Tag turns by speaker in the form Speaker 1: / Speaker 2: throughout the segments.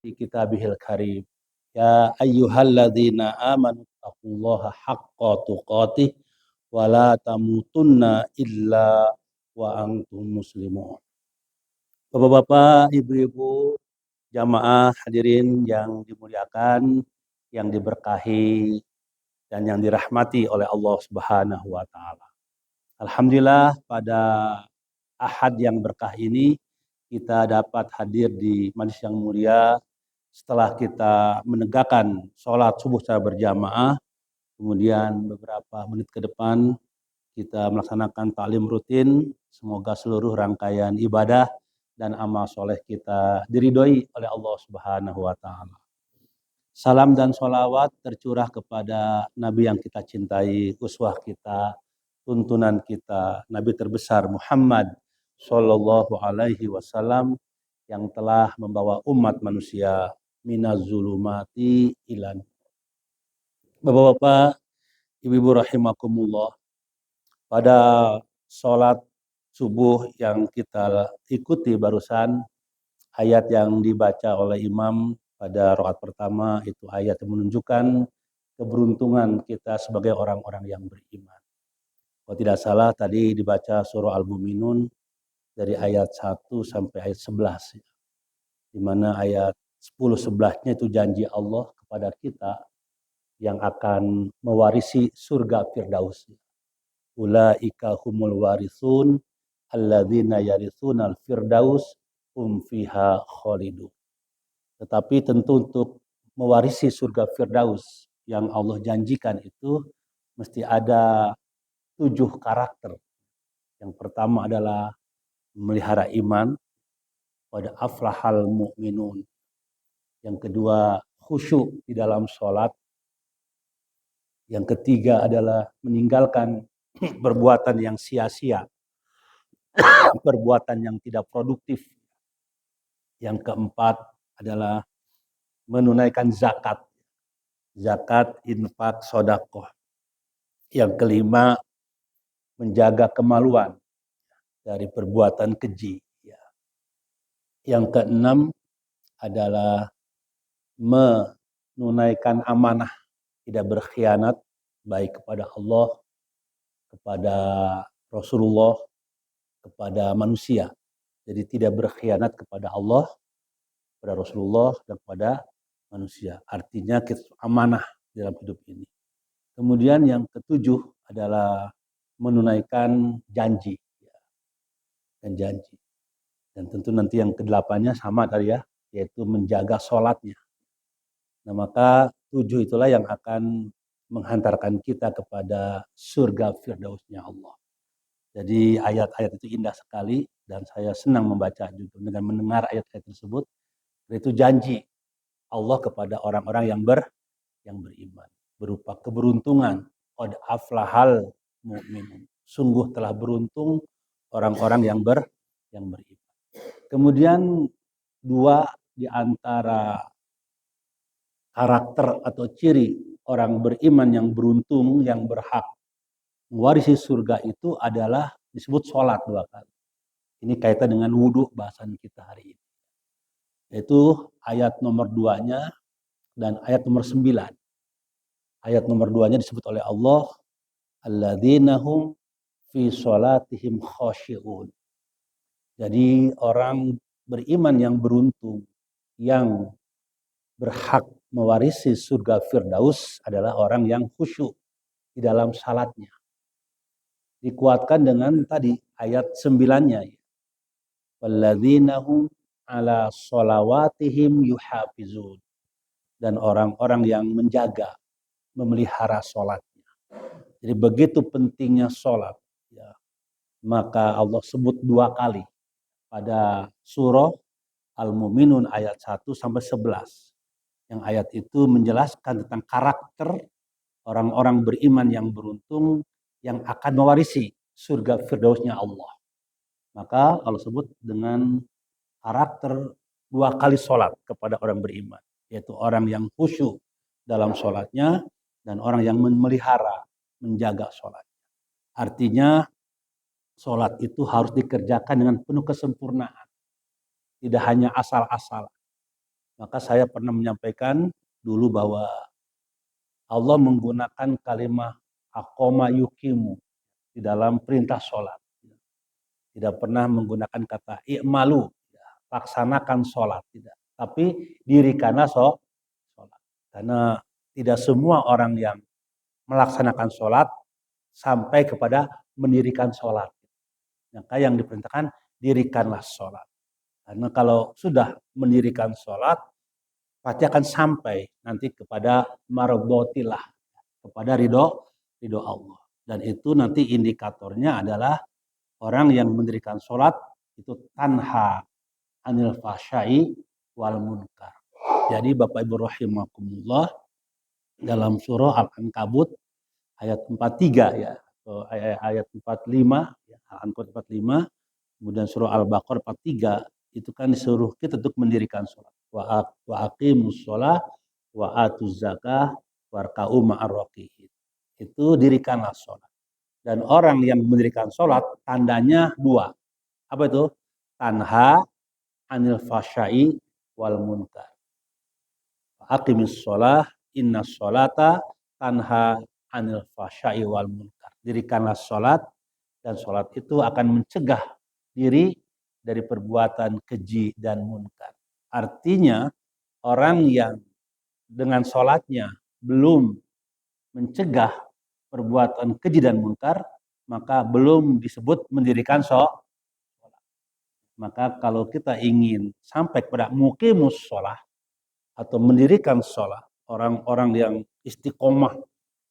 Speaker 1: fi kitabihil karim. Ya ayyuhalladzina amanu taqullaha haqqa tuqatih wa la tamutunna illa wa antum muslimun. Bapak-bapak, ibu-ibu, jamaah hadirin yang dimuliakan, yang diberkahi dan yang dirahmati oleh Allah Subhanahu wa taala. Alhamdulillah pada Ahad yang berkah ini kita dapat hadir di majelis yang mulia setelah kita menegakkan sholat subuh secara berjamaah. Kemudian beberapa menit ke depan kita melaksanakan taklim rutin. Semoga seluruh rangkaian ibadah dan amal soleh kita diridhoi oleh Allah Subhanahu wa taala. Salam dan sholawat tercurah kepada Nabi yang kita cintai, uswah kita, tuntunan kita, Nabi terbesar Muhammad Sallallahu Alaihi Wasallam yang telah membawa umat manusia minaz zulumati ilan. Bapak-bapak, ibu-ibu rahimakumullah, pada sholat subuh yang kita ikuti barusan, ayat yang dibaca oleh imam pada rakaat pertama itu ayat yang menunjukkan keberuntungan kita sebagai orang-orang yang beriman. Kalau tidak salah tadi dibaca surah Al-Mu'minun dari ayat 1 sampai ayat 11. Di mana ayat 10-11-nya itu janji Allah kepada kita yang akan mewarisi surga Firdaus. Ulaika humul warisun alladzina yaritsunal firdaus hum fiha khalidun. Tetapi tentu untuk mewarisi surga Firdaus yang Allah janjikan itu mesti ada 7 karakter. Yang pertama adalah memelihara iman, pada aflahal mu'minun. Yang kedua khusyuk di dalam sholat. Yang ketiga adalah meninggalkan perbuatan yang sia-sia, perbuatan yang tidak produktif. Yang keempat adalah menunaikan zakat, infak, sedekah. Yang kelima menjaga kemaluan dari perbuatan keji. Yang keenam adalah menunaikan amanah, tidak berkhianat baik kepada Allah, kepada Rasulullah, kepada manusia. Jadi tidak berkhianat kepada Allah, kepada Rasulullah, dan kepada manusia. Artinya kita amanah dalam hidup ini. Kemudian yang ketujuh adalah menunaikan janji. Dan janji. Dan tentu nanti yang kedelapannya sama tadi ya, yaitu menjaga sholatnya. Nah maka 7 itulah yang akan menghantarkan kita kepada surga Firdausnya Allah. Jadi ayat-ayat itu indah sekali dan saya senang membaca juga dengan mendengar ayat-ayat tersebut. Itu janji Allah kepada orang-orang yang beriman berupa keberuntungan. Qad aflahal mu'minun. Sungguh telah beruntung orang-orang yang beriman. Kemudian 2 di antara karakter atau ciri orang beriman yang beruntung, yang berhak mewarisi surga itu adalah disebut sholat 2 kali. Ini kaitan dengan wudhu bahasan kita hari ini. Yaitu ayat nomor 2-nya dan ayat nomor 9. Ayat nomor 2-nya disebut oleh Allah, alladzina hum fi sholatihim khashi'un. Jadi orang beriman yang beruntung, yang berhak mewarisi surga Firdaus adalah orang yang khusyuk di dalam salatnya. Dikuatkan dengan tadi ayat 9-nya. Walladzina hum ala sholawatihim yuhafizun. Dan orang-orang yang menjaga, memelihara sholatnya. Jadi begitu pentingnya sholat. Ya. Maka Allah sebut 2 kali pada surah Al-Mu'minun ayat 1 sampai 11. Yang ayat itu menjelaskan tentang karakter orang-orang beriman yang beruntung yang akan mewarisi surga Firdausnya Allah. Maka Allah sebut dengan karakter 2 kali sholat kepada orang beriman. Yaitu orang yang khusyuk dalam sholatnya dan orang yang memelihara, menjaga sholatnya. Artinya sholat itu harus dikerjakan dengan penuh kesempurnaan. Tidak hanya asal-asalan. Maka saya pernah menyampaikan dulu bahwa Allah menggunakan kalimat aqoma yuqimu di dalam perintah sholat. Tidak pernah menggunakan kata i'malu, laksanakan sholat, tidak. Tapi dirikanlah sholat. Karena tidak semua orang yang melaksanakan sholat sampai kepada mendirikan sholat. Maka yang diperintahkan dirikanlah sholat. Karena kalau sudah mendirikan sholat, pasti akan sampai nanti kepada marbotillah, kepada ridho Allah. Dan itu nanti indikatornya adalah orang yang mendirikan sholat itu tanha anil fahsyai wal munkar. Jadi Bapak Ibu rahimakumullah, dalam surah Al-Ankabut ayat 43 ya, ayat 45 ya, Al-Ankabut 45, kemudian surah Al-Baqarah 43 itu kan disuruh kita untuk mendirikan sholat. Wa aqimus sholah wa atuz zakah warka'u ma'ar raki'in. Itu dirikanlah sholat. Dan orang yang mendirikan sholat tandanya dua. Apa itu? Tanha anil fasyai wal munkar. Aqimis sholah inna sholata tanha anil fasyai wal munkar. Dirikanlah sholat, dan sholat itu akan mencegah diri dari perbuatan keji dan munkar. Artinya orang yang dengan sholatnya belum mencegah perbuatan keji dan munkar, maka belum disebut mendirikan sholat. Maka kalau kita ingin sampai kepada muqimus sholat atau mendirikan sholat, orang-orang yang istiqomah,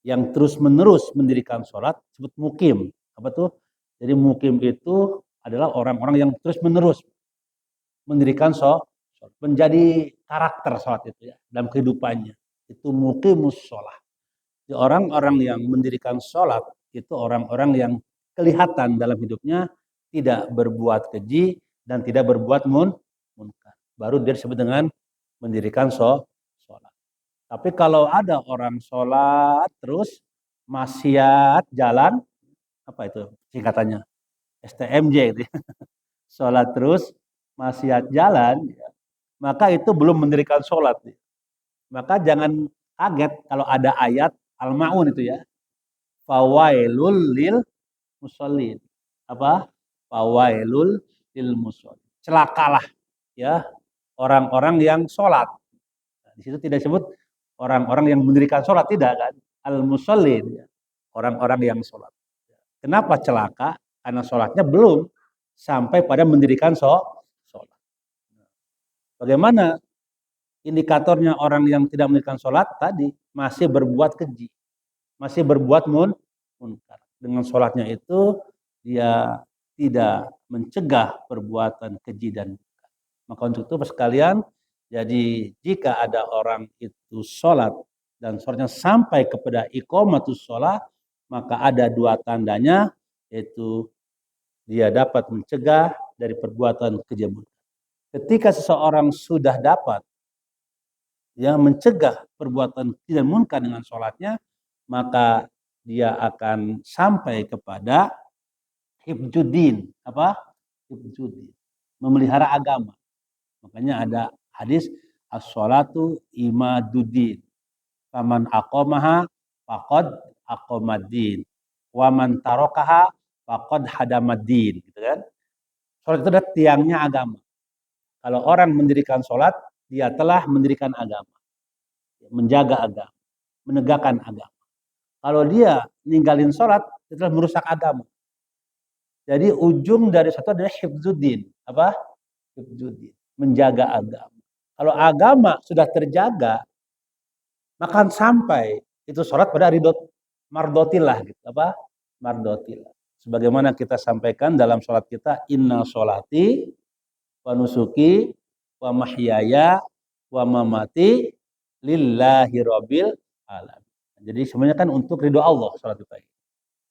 Speaker 1: yang terus-menerus mendirikan sholat, disebut muqim. Apa tuh? Jadi muqim itu adalah orang-orang yang terus-menerus mendirikan sholat, menjadi karakter sholat itu ya dalam kehidupannya. Itu muqimus sholat. Jadi orang-orang yang mendirikan sholat itu orang-orang yang kelihatan dalam hidupnya tidak berbuat keji dan tidak berbuat munkar. Baru dia disebut dengan mendirikan sholat. Tapi kalau ada orang sholat terus maksiat jalan, apa itu singkatannya? STMJ gitu ya. Sholat terus maksiat jalan, maka itu belum mendirikan sholat. Maka jangan kaget kalau ada ayat Al-Ma'un itu ya. Fawailul lil musallin. Apa? Fawailul lil musallin. Celakalah ya orang-orang yang sholat. Nah, di situ tidak disebut orang-orang yang mendirikan sholat, tidak kan? Al-musallin, ya. Orang-orang yang sholat. Kenapa celaka? Karena sholatnya belum sampai pada mendirikan sholat. Bagaimana indikatornya orang yang tidak mendirikan sholat tadi? Masih berbuat keji, masih berbuat munkar. Dengan sholatnya itu dia tidak mencegah perbuatan keji dan munkar. Maka untuk itu sekalian, jadi jika ada orang itu sholat dan sholatnya sampai kepada iqamatus sholat, maka ada dua tandanya, yaitu dia dapat mencegah dari perbuatan keji. Ketika seseorang sudah dapat yang mencegah perbuatan keji dan munkar dengan sholatnya, maka dia akan sampai kepada hifdzuddin. Apa? Hifdzuddin. Memelihara agama. Makanya ada hadis as-sholatu imaduddin. Faman aqamaha faqad aqamaddin. Wa man tarakaha faqad hadamaddin, gitu kan? Salat itu adalah tiangnya agama. Kalau orang mendirikan salat, dia telah mendirikan agama. Menjaga agama, menegakkan agama. Kalau dia ninggalin salat, dia telah merusak agama. Jadi ujung dari satu adalah hifdzuddin. Apa? Hifdzuddin. Menjaga agama. Kalau agama sudah terjaga, maka sampai itu sholat pada ridho mardotillah gitu. Apa? Mardotillah. Sebagaimana kita sampaikan dalam sholat kita, inna sholati wa nusuki wa mahyaya wa mamati lillahi rabbil alamin. Jadi semuanya kan untuk ridho Allah sholat kita.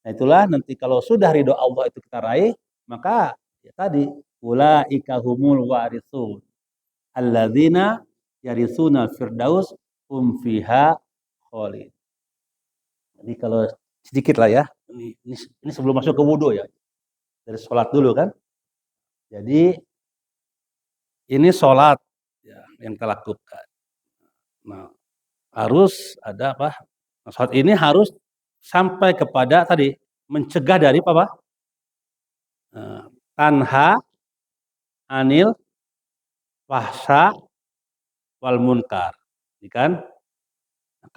Speaker 1: Nah itulah nanti kalau sudah ridho Allah itu kita raih, maka ya tadi ulaika humul warithun alladzina yarithuna firdaus fiha khalid. Jadi kalau sedikit lah ya, ini sebelum masuk ke wudhu ya, dari sholat dulu kan. Jadi ini sholat, ya, yang kita lakukan. Nah, harus ada apa? Sholat ini harus sampai kepada tadi mencegah dari apa? Tanha anil fahsya wal munkar. Ini kan?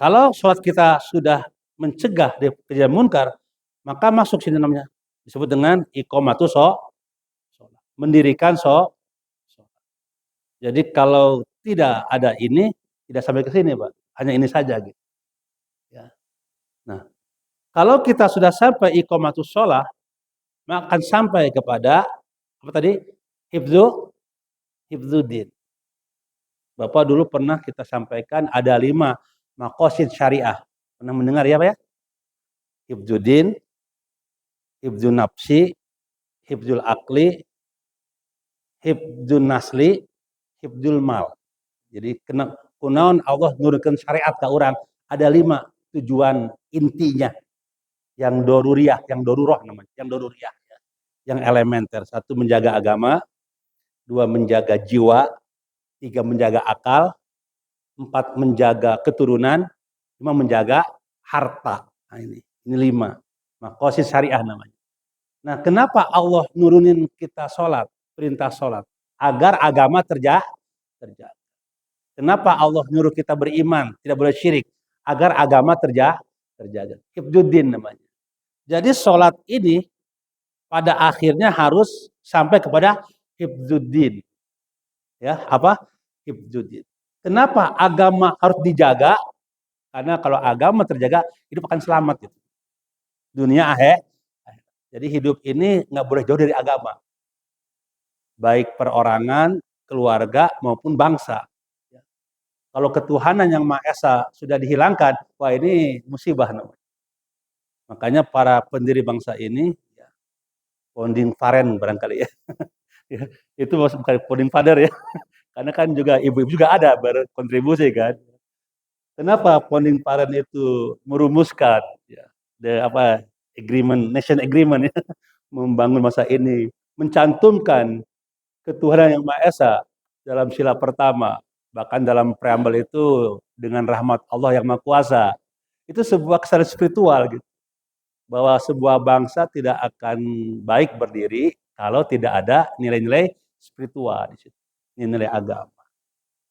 Speaker 1: Kalau sholat kita sudah mencegah dari kejadian munkar, maka masuk sini namanya disebut dengan iqamatus sholat, mendirikan sholat. Jadi kalau tidak ada ini, tidak sampai ke sini, Pak. Hanya ini saja gitu. Ya. Nah, kalau kita sudah sampai iqamatus sholat, maka akan sampai kepada apa tadi? Hifdzuddin. Bapak dulu pernah kita sampaikan ada 5 maqasid syariah. Pernah mendengar ya, Pak ya? Hifdzuddin, hifdzun nafsi, hifdzul akli, hifdzun nasli, hifdzul mal. Jadi kunaon Allah nurunkan syariat ke orang ada 5 tujuan intinya yang doruriyah, yang doruroh namanya, yang doruriyah, yang elementer. 1 menjaga agama, 2 menjaga jiwa, 3 menjaga akal, 4 menjaga keturunan, 5 menjaga harta. Nah ini 5 maqasid syariah namanya. Nah, kenapa Allah nurunin kita sholat, perintah sholat? Agar agama terjaga. Kenapa Allah nyuruh kita beriman, tidak boleh syirik? Agar agama terjaga. Hifdzuddin namanya. Jadi sholat ini pada akhirnya harus sampai kepada hifdzuddin. Ya, apa? Hifdzuddin. Kenapa agama harus dijaga? Karena kalau agama terjaga, hidup akan selamat. Gitu. Dunia akhir. Jadi hidup ini nggak boleh jauh dari agama. Baik perorangan, keluarga, maupun bangsa. Kalau ketuhanan yang Maha Esa sudah dihilangkan, wah ini musibah namanya. Makanya para pendiri bangsa ini, founding parent barangkali ya. Itu bukan founding father ya. Karena kan juga ibu-ibu juga ada berkontribusi kan. Kenapa founding parent itu merumuskan agreement, nation agreement ya, membangun masa ini, mencantumkan ketuhanan yang Maha Esa dalam sila pertama, bahkan dalam preambel itu dengan rahmat Allah yang Maha Kuasa. Itu sebuah kesadaran spiritual gitu. Bahwa sebuah bangsa tidak akan baik berdiri kalau tidak ada nilai-nilai spiritual di situ, nilai agama.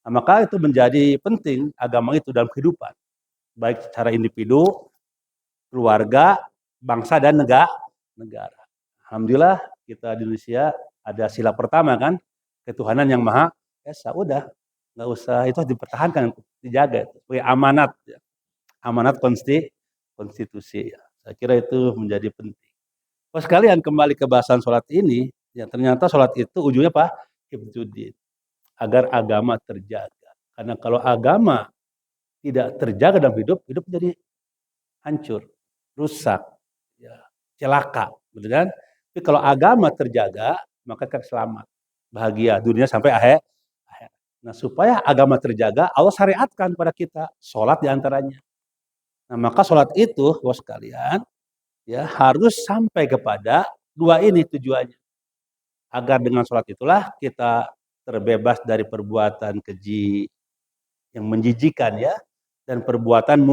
Speaker 1: Nah, maka itu menjadi penting agama itu dalam kehidupan, baik secara individu, keluarga, bangsa dan negara. Alhamdulillah kita di Indonesia ada sila pertama kan, ketuhanan yang Maha Esa. Udah, nggak usah itu dipertahankan, dijaga. Itu amanat, ya. Amanat konstitusi. Ya. Saya kira itu menjadi penting. Pas sekalian kembali ke bahasan sholat ini, ya ternyata sholat itu ujungnya apa? Hifdzuddin. Agar agama terjaga. Karena kalau agama tidak terjaga dalam hidup, hidup jadi hancur, rusak, ya, celaka, betul kan? Tapi kalau agama terjaga, maka akan selamat, bahagia dunia sampai akhir. Nah, supaya agama terjaga, Allah syariatkan pada kita sholat diantaranya. Nah, maka sholat itu, bos sekalian, ya harus sampai kepada 2 ini tujuannya. Agar dengan sholat itulah kita terbebas dari perbuatan keji yang menjijikan ya, dan perbuatan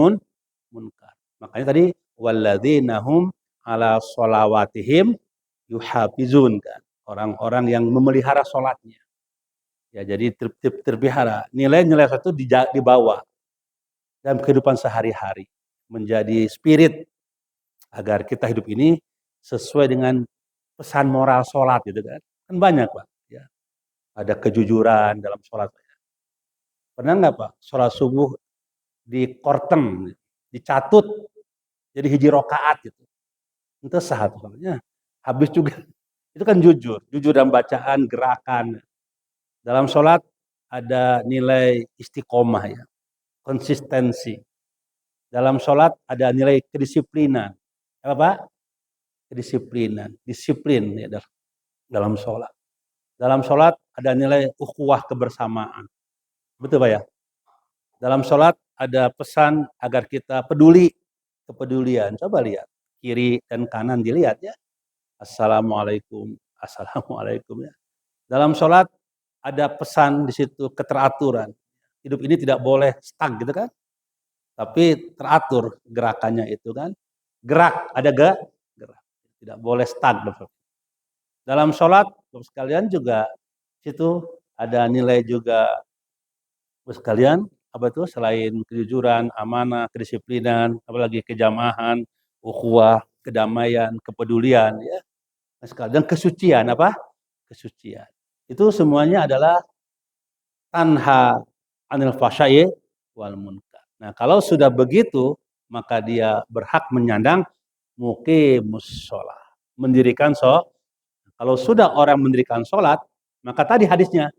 Speaker 1: munkar. Makanya tadi walladzina hum ala sholawatihim yuhafizun kan. Orang-orang yang memelihara sholatnya. Ya, jadi terpelihara. Nilai-nilai itu dibawa dalam kehidupan sehari-hari. Menjadi spirit agar kita hidup ini sesuai dengan pesan moral sholat gitu kan. Kan banyak Pak. Ya. Ada kejujuran dalam sholat. Pernah nggak Pak sholat subuh di kortem, dicatut jadi hiji rokaat gitu. Itu sah soalnya. Habis juga itu kan jujur dalam bacaan, gerakan. Dalam sholat ada nilai istiqomah ya, konsistensi. Dalam sholat ada nilai kedisiplinan. Apa Pak? Kedisiplinan, disiplin ya dalam sholat. Dalam sholat ada nilai ukhuwah kebersamaan. Betul Pak ya? Dalam sholat ada pesan agar kita peduli, kepedulian. Coba lihat, kiri dan kanan dilihat ya. Assalamualaikum, assalamualaikum ya. Dalam sholat ada pesan di situ keteraturan. Hidup ini tidak boleh stuck gitu kan, tapi teratur gerakannya itu kan. Gerak, ada gerak, tidak boleh stuck. Dalam sholat, sekalian juga situ ada nilai juga sekalian apa itu selain kejujuran, amanah, kedisiplinan, apalagi kejamahan, ukhuwah, kedamaian, kepedulian ya. Dan kesucian apa? Kesucian. Itu semuanya adalah tanha anil fahsya'i wal munkar. Nah, kalau sudah begitu, maka dia berhak menyandang muqimus shalah, mendirikan sholat. Kalau sudah orang mendirikan sholat, maka tadi hadisnya,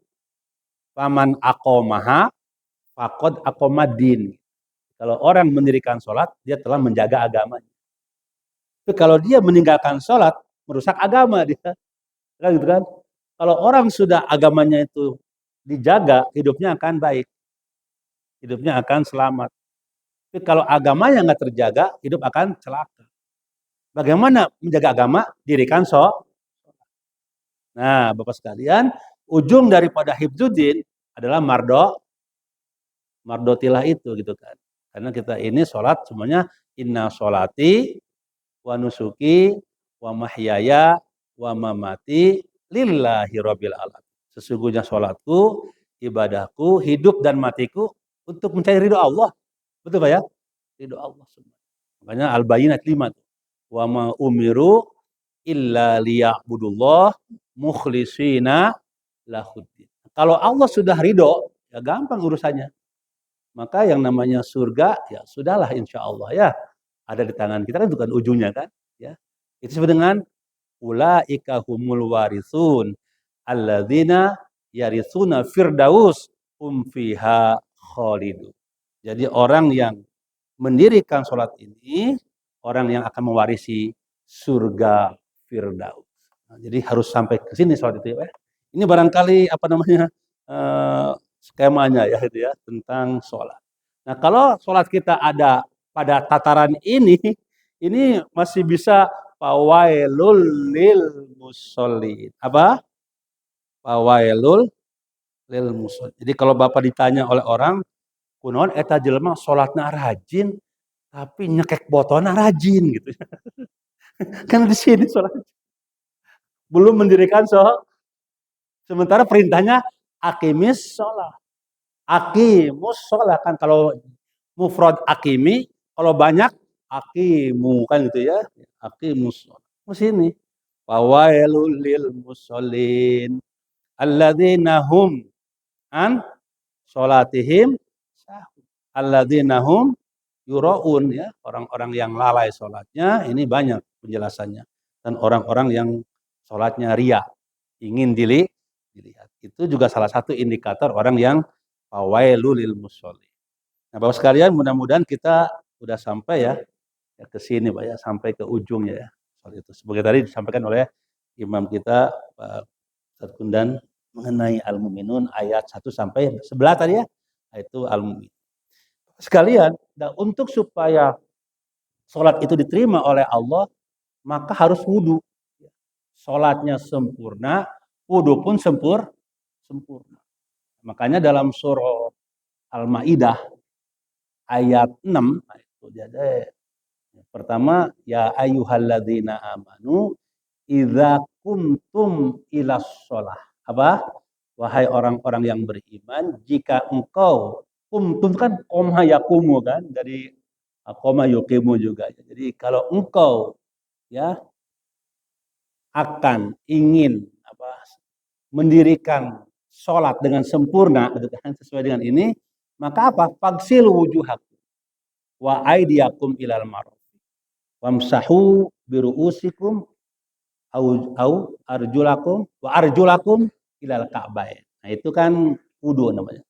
Speaker 1: faman aqomaha faqad aqomadin. Kalau orang mendirikan sholat, dia telah menjaga agamanya. Tapi kalau dia meninggalkan sholat, merusak agama dia. Kan gitu kan? Kalau orang sudah agamanya itu dijaga, hidupnya akan baik. Hidupnya akan selamat. Tapi kalau agamanya nggak terjaga, hidup akan celaka. Bagaimana menjaga agama? Dirikan sholat. Nah, Bapak sekalian, ujung daripada hifdzuddin adalah mardotilah itu gitu kan. Karena kita ini sholat semuanya inna sholati wa nusuki wa mahyaya wa mamati lillahi rabbil alamin. Sesungguhnya sholatku, ibadahku, hidup dan matiku untuk mencari ridho Allah. Betul Pak ya? Ridho Allah semua. Makanya Al-Bayyinat 5 tuh. Wa ma umiru illa liya'budullah mukhlishina lahuddin. Kalau Allah sudah ridho, ya gampang urusannya. Maka yang namanya surga, ya sudahlah insya Allah ya. Ada di tangan kita kan bukan ujungnya kan. Ya. Itu disebut dengan ulaika humul warisun alladzina yaritsuna firdaus fiha khalidu. Jadi orang yang mendirikan sholat ini, orang yang akan mewarisi surga firdaus. Nah, jadi harus sampai ke sini sholat itu ya. Ini barangkali apa namanya skemanya ya itu ya tentang sholat. Nah kalau sholat kita ada pada tataran ini masih bisa fawailul lil musholin. Apa? Fawailul lil musholin. Jadi kalau Bapak ditanya oleh orang, kunaon eta jelema sholatna rajin tapi nyekek botolnya rajin gitu. Kan di sini sholat belum mendirikan sholat. Sementara perintahnya akimis sholat. Akimus sholat kan kalau mufrad akimi, kalau banyak akimu kan gitu ya. Akimus sholat. Sini. Fawailul lil musallin alladzina hum an sholatihim alladzina hum yuraun ya, orang-orang yang lalai sholatnya ini banyak penjelasannya, dan orang-orang yang sholatnya ria, ingin dilihat. Itu juga salah satu indikator orang yang fawailul lil musholin. Nah, Bapak sekalian, mudah-mudahan kita sudah sampai ya ke sini Pak ya, sampai ke ujungnya ya. Soal itu sebagai tadi disampaikan oleh imam kita Pak Ustaz Kundan mengenai Al-Mu'minun ayat 1 sampai 11 tadi ya. Itu Al-Mu'min. Sekalian, dan untuk supaya sholat itu diterima oleh Allah, maka harus wudhu. Sholatnya sempurna, wudhu pun sempurna. Makanya dalam surah Al-Ma'idah ayat 6, itu jadi pertama, ya ayyuhalladzina amanu idza kuntum ilas sholah. Apa? Wahai orang-orang yang beriman, jika engkau kumtum kan koma yakumu kan, dari koma yukimu juga. Jadi kalau engkau ya akan ingin mendirikan sholat dengan sempurna sesuai dengan ini, maka apa? Fagsil wujuhakum wa aidiyakum ilal marafiq wamsahu biruusikum au arjulakum wa arjulakum ilal ka'bain. Nah, itu kan wudu namanya.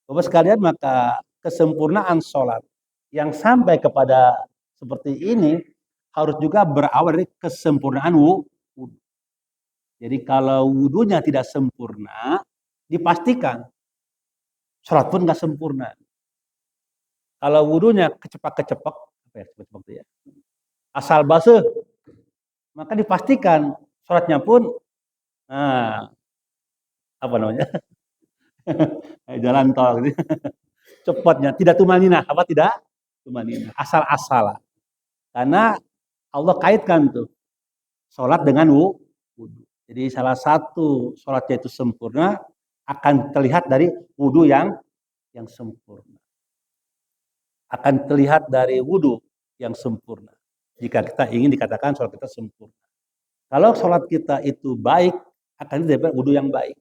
Speaker 1: Bapak sekalian, maka kesempurnaan sholat yang sampai kepada seperti ini harus juga berawal dari kesempurnaan wudu. Jadi kalau wudunya tidak sempurna, dipastikan sholat pun nggak sempurna. Kalau wudunya kecepak-kecepak, apa ya, kecepak ya, asal basuh, maka dipastikan sholatnya pun apa namanya? Jalan tol gitu. Cepatnya, tidak tumanina, apa tidak? Tumanina, asal-asalan. Karena Allah kaitkan tuh sholat dengan wudhu. Jadi salah satu sholatnya itu sempurna akan terlihat dari wudhu yang sempurna. Akan terlihat dari wudhu yang sempurna. Jika kita ingin dikatakan sholat kita sempurna. Kalau sholat kita itu baik, akan dapat wudhu yang baik.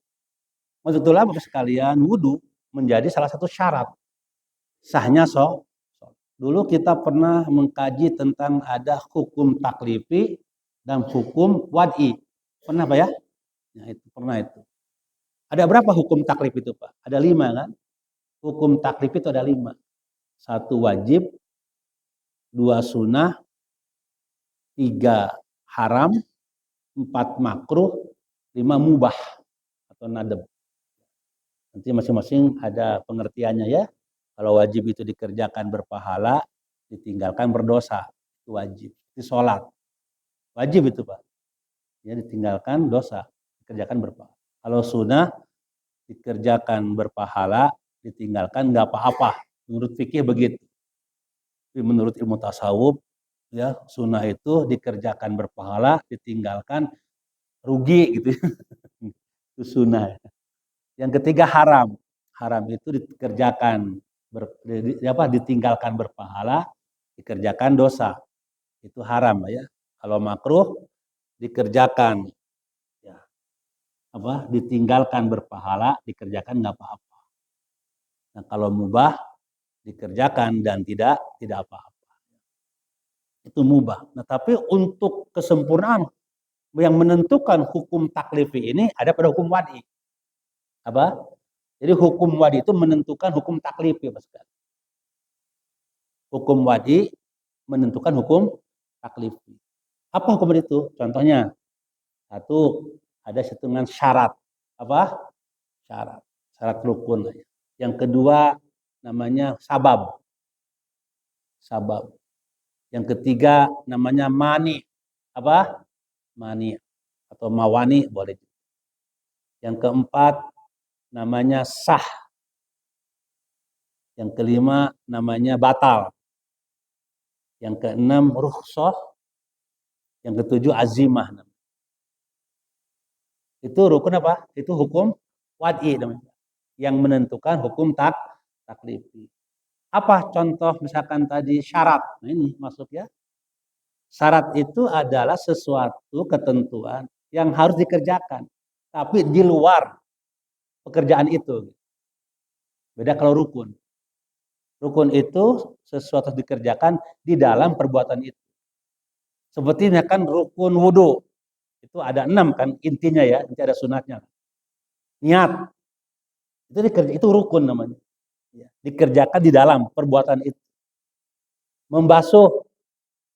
Speaker 1: Maksudnya Bapak sekalian, wudhu menjadi salah satu syarat sahnya sholat. Dulu kita pernah mengkaji tentang ada hukum taklifi dan hukum wad'i. Pernah Pak ya? Ya itu pernah itu. Ada berapa hukum taklif itu Pak? Ada 5 kan? Hukum taklif itu ada 5. 1 wajib, 2 sunnah, 3 haram, 4 makruh, 5 mubah atau nadab. Nanti masing-masing ada pengertiannya ya. Kalau wajib itu dikerjakan berpahala, ditinggalkan berdosa. Itu wajib. Itu sholat. Wajib itu Pak. Ya, ditinggalkan dosa, dikerjakan berpahala. Kalau sunnah dikerjakan berpahala, ditinggalkan nggak apa-apa. Menurut fikih begitu. Tapi menurut ilmu tasawuf, ya sunnah itu dikerjakan berpahala, ditinggalkan rugi gitu. Itu sunnah. Yang ketiga haram. Haram itu dikerjakan ditinggalkan berpahala, dikerjakan dosa. Itu haram ya. Kalau makruh dikerjakan ya ditinggalkan berpahala, dikerjakan nggak apa-apa. Nah, kalau mubah dikerjakan dan tidak apa-apa. Itu mubah. Nah, tapi untuk kesempurnaan yang menentukan hukum taklifi ini ada pada hukum wad'i. Apa? Jadi hukum wad'i itu menentukan hukum taklifi, Mas. Hukum wad'i menentukan hukum taklifi. Apa hukum itu? Contohnya, 1 ada hitungan syarat. Apa? Syarat. Syarat rukun. Yang kedua namanya sabab. Sabab. Yang ketiga namanya mani. Apa? Mani atau mawani boleh. Yang keempat namanya sah. Yang kelima namanya batal. Yang keenam rukhsah. Yang ketujuh azimah. Itu rukun apa? Itu hukum wad'i namanya. Yang menentukan hukum taklifi. Apa contoh misalkan tadi syarat? Nah ini masuk ya. Syarat itu adalah sesuatu ketentuan yang harus dikerjakan. Tapi di luar pekerjaan itu. Beda kalau rukun. Rukun itu sesuatu yang dikerjakan di dalam perbuatan itu. Seperti kan rukun wudhu. Itu ada 6 kan intinya ya. Inti ada sunatnya. Niat. Itu rukun namanya. Dikerjakan di dalam perbuatan itu. Membasuh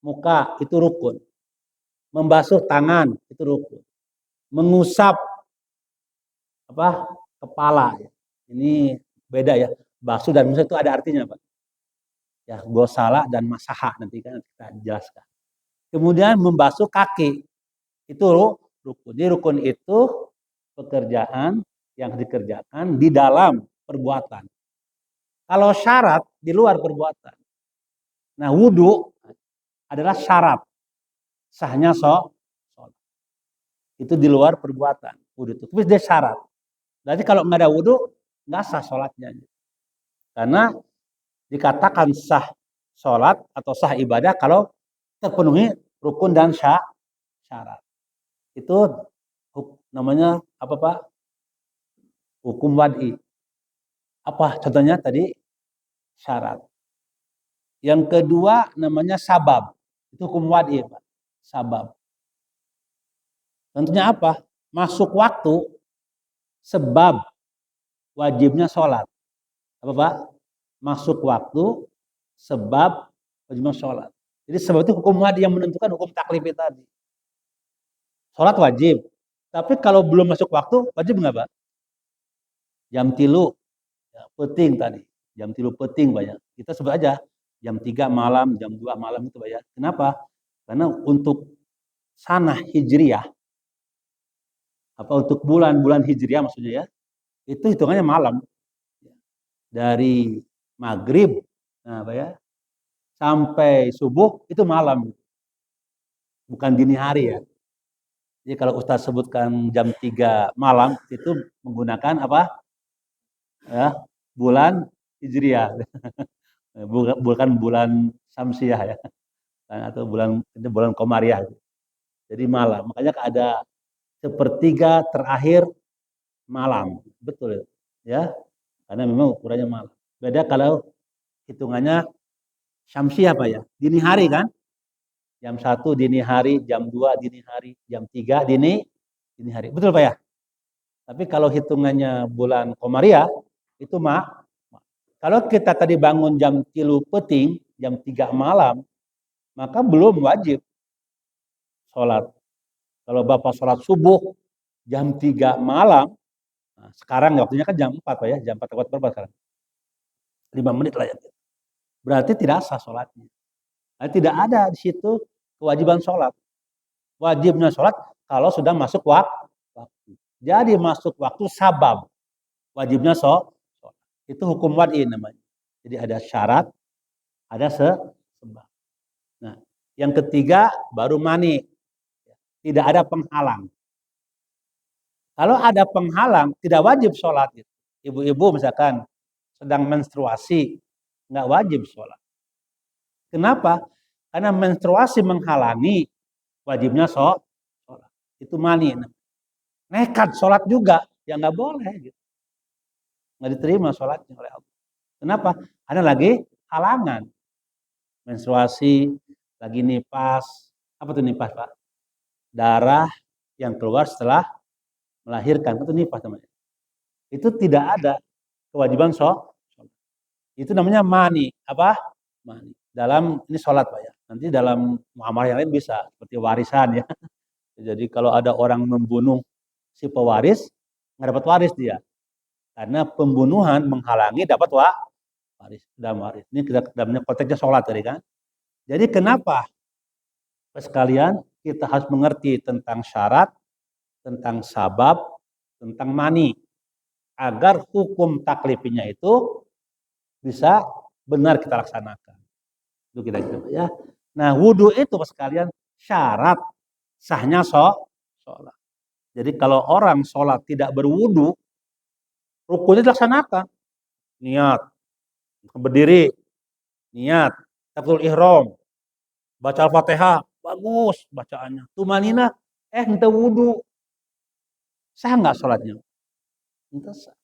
Speaker 1: muka itu rukun. Membasuh tangan itu rukun. Mengusap kepala. Ini beda ya. Basuh dan mengusap itu ada artinya Pak. Ya, gosala dan masaha nanti kan kita jelaskan. Kemudian membasuh kaki itu rukun. Jadi rukun itu pekerjaan yang dikerjakan di dalam perbuatan. Kalau syarat di luar perbuatan. Nah, wudhu adalah syarat sahnya sholat. Itu di luar perbuatan. Wudhu itu. Tapi dia syarat. Berarti kalau nggak ada wudhu, nggak sah sholatnya. Karena dikatakan sah sholat atau sah ibadah kalau terpenuhi rukun dan syarat. Itu namanya apa Pak? Hukum wad'i. Apa contohnya tadi? Syarat. Yang kedua namanya sabab. Itu hukum wad'i Pak. Sabab. Tentunya apa? Masuk waktu sebab wajibnya sholat. Apa Pak? Masuk waktu sebab wajibnya sholat. Jadi sebab itu hukum wad'i yang menentukan hukum taklifi tadi. Sholat wajib. Tapi kalau belum masuk waktu, wajib nggak Pak? Jam 3, ya, peting tadi. Jam 3 peting Pak ya. Kita sebut aja jam 3 malam, jam 2 malam itu Pak ya. Kenapa? Karena untuk sanah hijriyah, Apa untuk bulan Hijriah maksudnya ya, itu hitungannya malam. Dari maghrib, nah, apa ya, sampai subuh itu malam, bukan dini hari ya. Jadi kalau Ustaz sebutkan jam 3 malam itu menggunakan apa? Ya, bulan Hijriah. Bukan bulan Samsiah ya, atau bulan Komariah. Jadi malam. Makanya ada sepertiga terakhir malam. Betul ya. Karena memang ukurannya malam. Beda kalau hitungannya Syamsiah apa ya? Dini hari kan? Jam 1 dini hari, jam 2 dini hari, jam 3 dini hari. Betul Pak ya? Tapi kalau hitungannya bulan Komariah itu kalau kita tadi bangun jam 3 peting, jam 3 malam, maka belum wajib sholat. Kalau Bapak sholat subuh jam 3 malam, nah sekarang waktunya kan jam 4 Pak ya, jam 4 lewat berapa sekarang? 5 menit lah ya. Berarti tidak sah sholatnya. Nah, tidak ada di situ kewajiban sholat. Wajibnya sholat kalau sudah masuk waktu. Jadi masuk waktu sabab. Wajibnya sholat. Itu hukum wad'i namanya. Jadi ada syarat, ada sebab. Nah, yang ketiga baru mani. Tidak ada penghalang. Kalau ada penghalang, tidak wajib sholat. Ibu-ibu misalkan sedang menstruasi, nggak wajib sholat. Kenapa? Karena menstruasi menghalangi wajibnya sholat. Itu mani. Nekat sholat juga, ya nggak boleh. Gitu. Nggak diterima sholatnya oleh Allah. Kenapa? Ada lagi halangan. Menstruasi, lagi nipas. Apa tuh nipas Pak? Darah yang keluar setelah melahirkan. Itu nipas namanya. Itu tidak ada kewajiban sholat. Itu namanya mani. Apa? Mani. Dalam, ini sholat Pak ya. Nanti dalam muamalah yang lain bisa. Seperti warisan ya. Jadi kalau ada orang membunuh si pewaris, nggak dapat waris dia. Karena pembunuhan menghalangi dapat waris. Waris. Ini kita dalamnya konteksnya sholat tadi kan. Jadi kenapa sekalian kita harus mengerti tentang syarat, tentang sabab, tentang mani. Agar hukum taklifinya itu bisa benar kita laksanakan. Itu kita coba ya. Nah wudhu itu sekalian syarat sahnya sholat. Jadi kalau orang sholat tidak berwudhu, rukunnya dilaksanakan. Niat, berdiri, niat, takbiratul ihram, baca Al-Fatihah, bagus bacaannya. Tumanina, ente wudhu. Sah nggak sholatnya? Itu sah.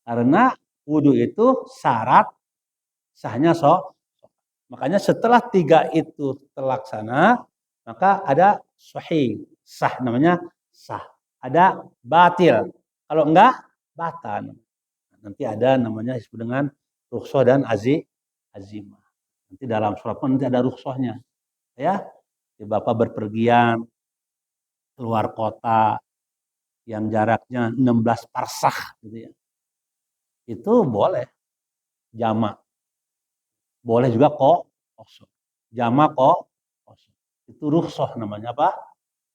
Speaker 1: Karena wudhu itu syarat sahnya sholat. Makanya setelah 3 itu terlaksana, maka ada sahih, sah namanya sah. Ada batil. Kalau enggak, batal. Nanti ada namanya disebut dengan rukhsah dan azimah. Nanti dalam surat pun nanti ada rukhsahnya. Ya, Bapak berpergian keluar kota yang jaraknya 16 parsah gitu ya. Itu boleh jamak. Boleh juga kosong. Jamak kosong. Itu rukhsah namanya apa?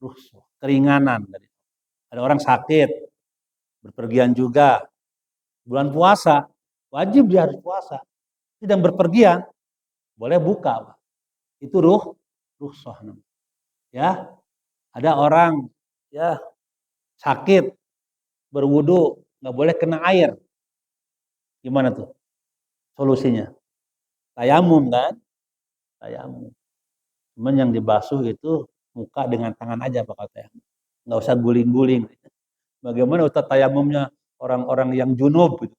Speaker 1: Rukhsah, keringanan dari. Ada orang sakit, berpergian juga. Bulan puasa, wajib dia harus puasa. Sedang berpergian, boleh buka. Itu rukhsah namanya. Ya, ada orang ya sakit, berwudu, nggak boleh kena air. Gimana tuh solusinya? Tayamum kan? Tayamum. Cuman yang dibasuh itu muka dengan tangan aja Pak kata. Nggak usah guling-guling. Bagaimana Ustaz tayamumnya orang-orang yang junub gitu.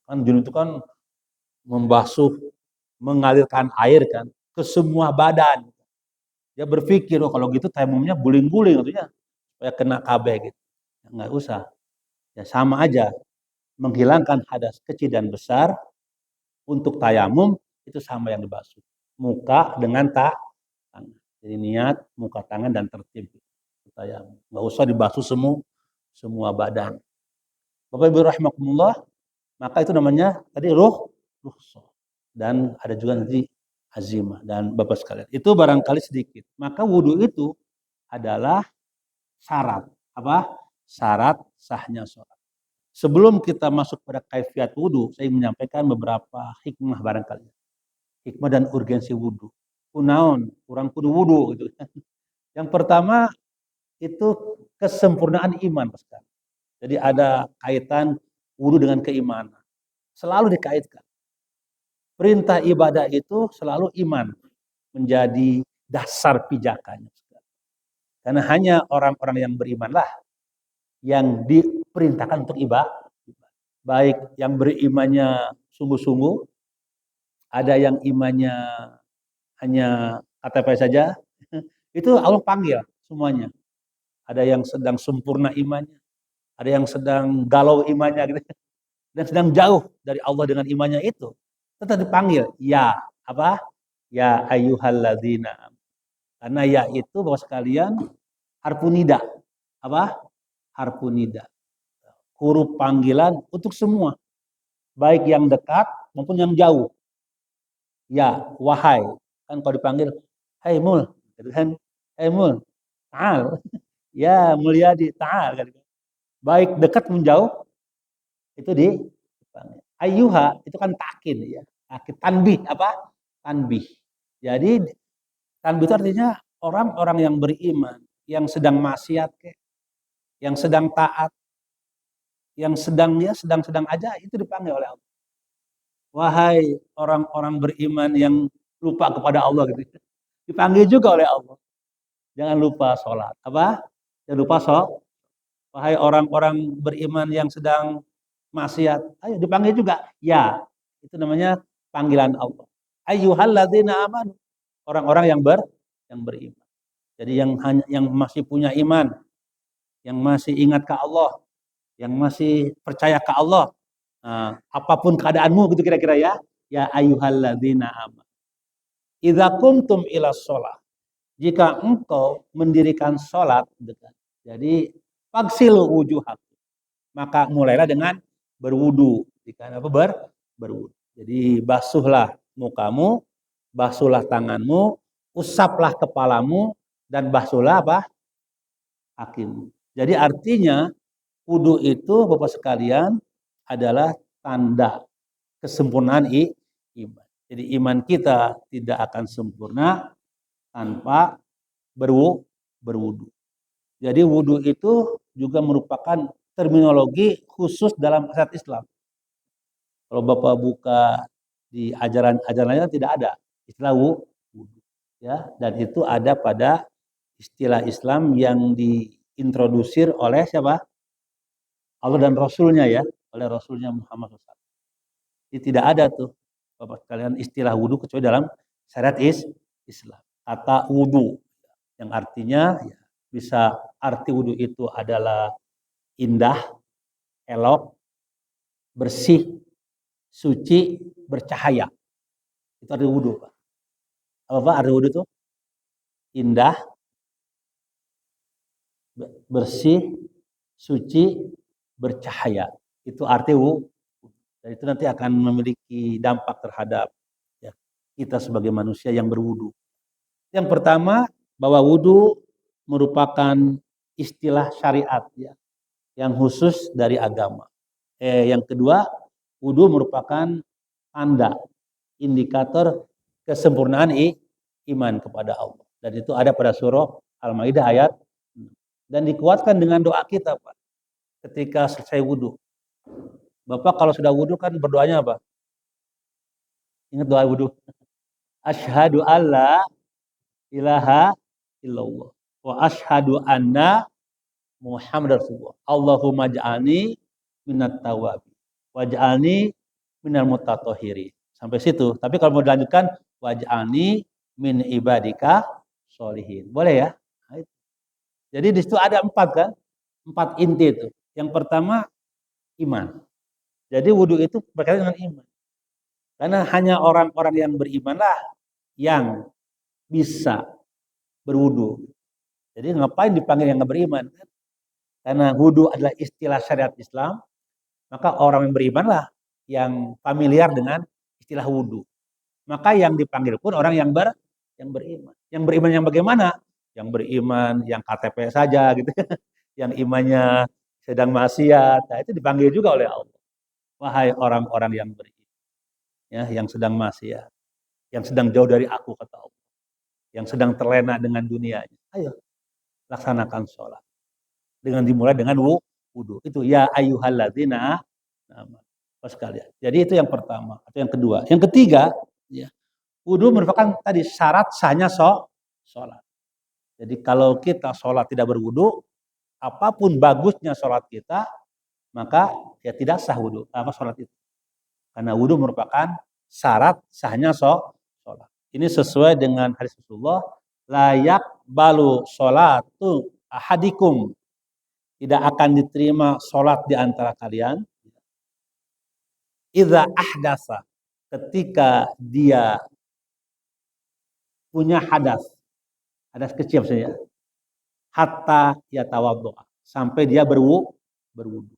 Speaker 1: Kan junub itu kan membasuh, mengalirkan air kan ke semua badan. Dia berpikir, oh kalau gitu tayamumnya guling-guling artinya supaya kena kabeh gitu. Nggak usah. Ya sama aja. Menghilangkan hadas kecil dan besar untuk tayamum itu sama yang dibasuh. Muka dengan tangan. Jadi niat, muka, tangan dan tertib. Tayamum. Nggak usah dibasuh semua badan. Bapak Ibu rahimakumullah, maka itu namanya tadi rukhsah. Dan ada juga nanti azimah dan Bapak sekalian. Itu barangkali sedikit. Maka wudhu itu adalah syarat. Apa? Syarat sahnya sholat. Sebelum kita masuk pada kaifiat wudhu, saya menyampaikan beberapa hikmah barangkali. Hikmah dan urgensi wudhu. Kunaon, kurang kudu wudhu. Gitu. Yang pertama, itu kesempurnaan iman. Jadi ada kaitan wudhu dengan keimanan. Selalu dikaitkan. Perintah ibadah itu selalu iman menjadi dasar pijakannya. Karena hanya orang-orang yang berimanlah yang diperintahkan untuk ibadah. Baik yang berimannya sungguh-sungguh, ada yang imannya hanya KTP saja, itu Allah panggil semuanya. Ada yang sedang sempurna imannya, ada yang sedang galau imannya gitu, dan sedang jauh dari Allah dengan imannya itu. Tetap dipanggil, ya apa? Ya ayyuhalladzina. Karena ya itu Bapak sekalian harfu nida. Apa? Harfu nida. Huruf panggilan untuk semua, baik yang dekat maupun yang jauh. Ya, wahai. Kan kalau dipanggil, hai mul, gitu kan? Hai mul, ta'al. Ya, mulyadi, ta'al. Baik dekat maupun jauh, itu dipanggil. Ayyuha, itu kan takin ya. Takin, tanbih, apa? Tanbih. Jadi, tanbih itu artinya orang-orang yang beriman, yang sedang maksiat, yang sedang taat, yang sedang aja itu dipanggil oleh Allah. Wahai orang-orang beriman yang lupa kepada Allah gitu. Dipanggil juga oleh Allah. Jangan lupa sholat. Apa? Jangan lupa sholat. Wahai orang-orang beriman yang sedang maksiat. Ayo dipanggil juga. Ya. Itu namanya panggilan Allah. Ayyuhalladzina amanu. Orang-orang yang beriman. Jadi yang masih punya iman, yang masih ingat ke Allah, yang masih percaya ke Allah, nah, apapun keadaanmu gitu kira-kira ya. Ya ayyuhalladzina amanu. Idza qumtum ila shalah. Jika engkau mendirikan sholat, jadi fagsilu wujuhakum. Maka mulailah dengan berwudu. Jika apa berwudu. Jadi basuhlah mukamu, basuhlah tanganmu, usaplah kepalamu, dan basuhlah apa? Kakimu. Jadi artinya wudu itu Bapak sekalian adalah tanda kesempurnaan iman. Jadi iman kita tidak akan sempurna tanpa berwudu. Jadi wudu itu juga merupakan terminologi khusus dalam syariat Islam. Kalau Bapak buka di ajaran lainnya tidak ada istilah wudu, ya. Dan itu ada pada istilah Islam yang diintrodusir oleh siapa? Allah dan Rasulnya ya, oleh Rasulnya Muhammad SAW. Jadi tidak ada tuh Bapak sekalian istilah wudu kecuali dalam syariat Islam. Kata wudu yang artinya ya, bisa arti wudu itu adalah indah, elok, bersih, suci, bercahaya. Itu arti wudu, Pak. Apa arti wudu itu? Indah, bersih, suci, bercahaya. Itu arti wudu. Dan itu nanti akan memiliki dampak terhadap ya, kita sebagai manusia yang berwudu. Yang pertama, bahwa wudu merupakan istilah syariat ya, yang khusus dari agama. Yang kedua, wudu merupakan tanda, indikator kesempurnaan iman kepada Allah. Dan itu ada pada surah Al-Maidah ayat. Dan dikuatkan dengan doa kita, Pak. Ketika selesai wudu. Bapak kalau sudah wudu kan berdoanya apa? Ingat doa wudu. Asyhadu alla ilaha illallah. Wa asyhadu anna Muhammad Rasulullah. Allahumma ja'alni minat tawabi. Waj'alni minal mutatahhirin. Sampai situ. Tapi kalau mau dilanjutkan waj'alni min ibadika sholihin. Boleh ya? Jadi di situ ada 4 kan? 4 inti itu. Yang pertama iman. Jadi wudu itu berkaitan dengan iman. Karena hanya orang-orang yang berimanlah yang bisa berwudu. Jadi ngapain dipanggil yang nggak beriman? Karena wudu adalah istilah syariat Islam, maka orang yang berimanlah yang familiar dengan istilah wudu. Maka yang dipanggil pun orang yang beriman. Yang beriman yang bagaimana? yang beriman, yang KTP saja gitu, yang imannya sedang maksiat. Nah, itu dipanggil juga oleh Allah. Wahai orang-orang yang beriman, ya, yang sedang maksiat, yang sedang jauh dari aku kata Allah, yang sedang terlena dengan dunianya. Ayo laksanakan sholat dengan dimulai dengan wudu. Itu ya ayyuhalladzina sekalian. Jadi itu yang pertama atau yang kedua. Yang ketiga, ya, wudu merupakan tadi syarat sahnya sholat. Jadi kalau kita sholat tidak berwudu, apapun bagusnya sholat kita, maka ya tidak sah wudu sholat itu. Karena wudu merupakan syarat sahnya sholat. Ini sesuai dengan hadis Rasulullah, layak balu sholatu ahadikum, tidak akan diterima sholat di antara kalian idza ahdasa, ketika dia punya hadas kecil saja, hatta yatawaddo, sampai dia berwudu.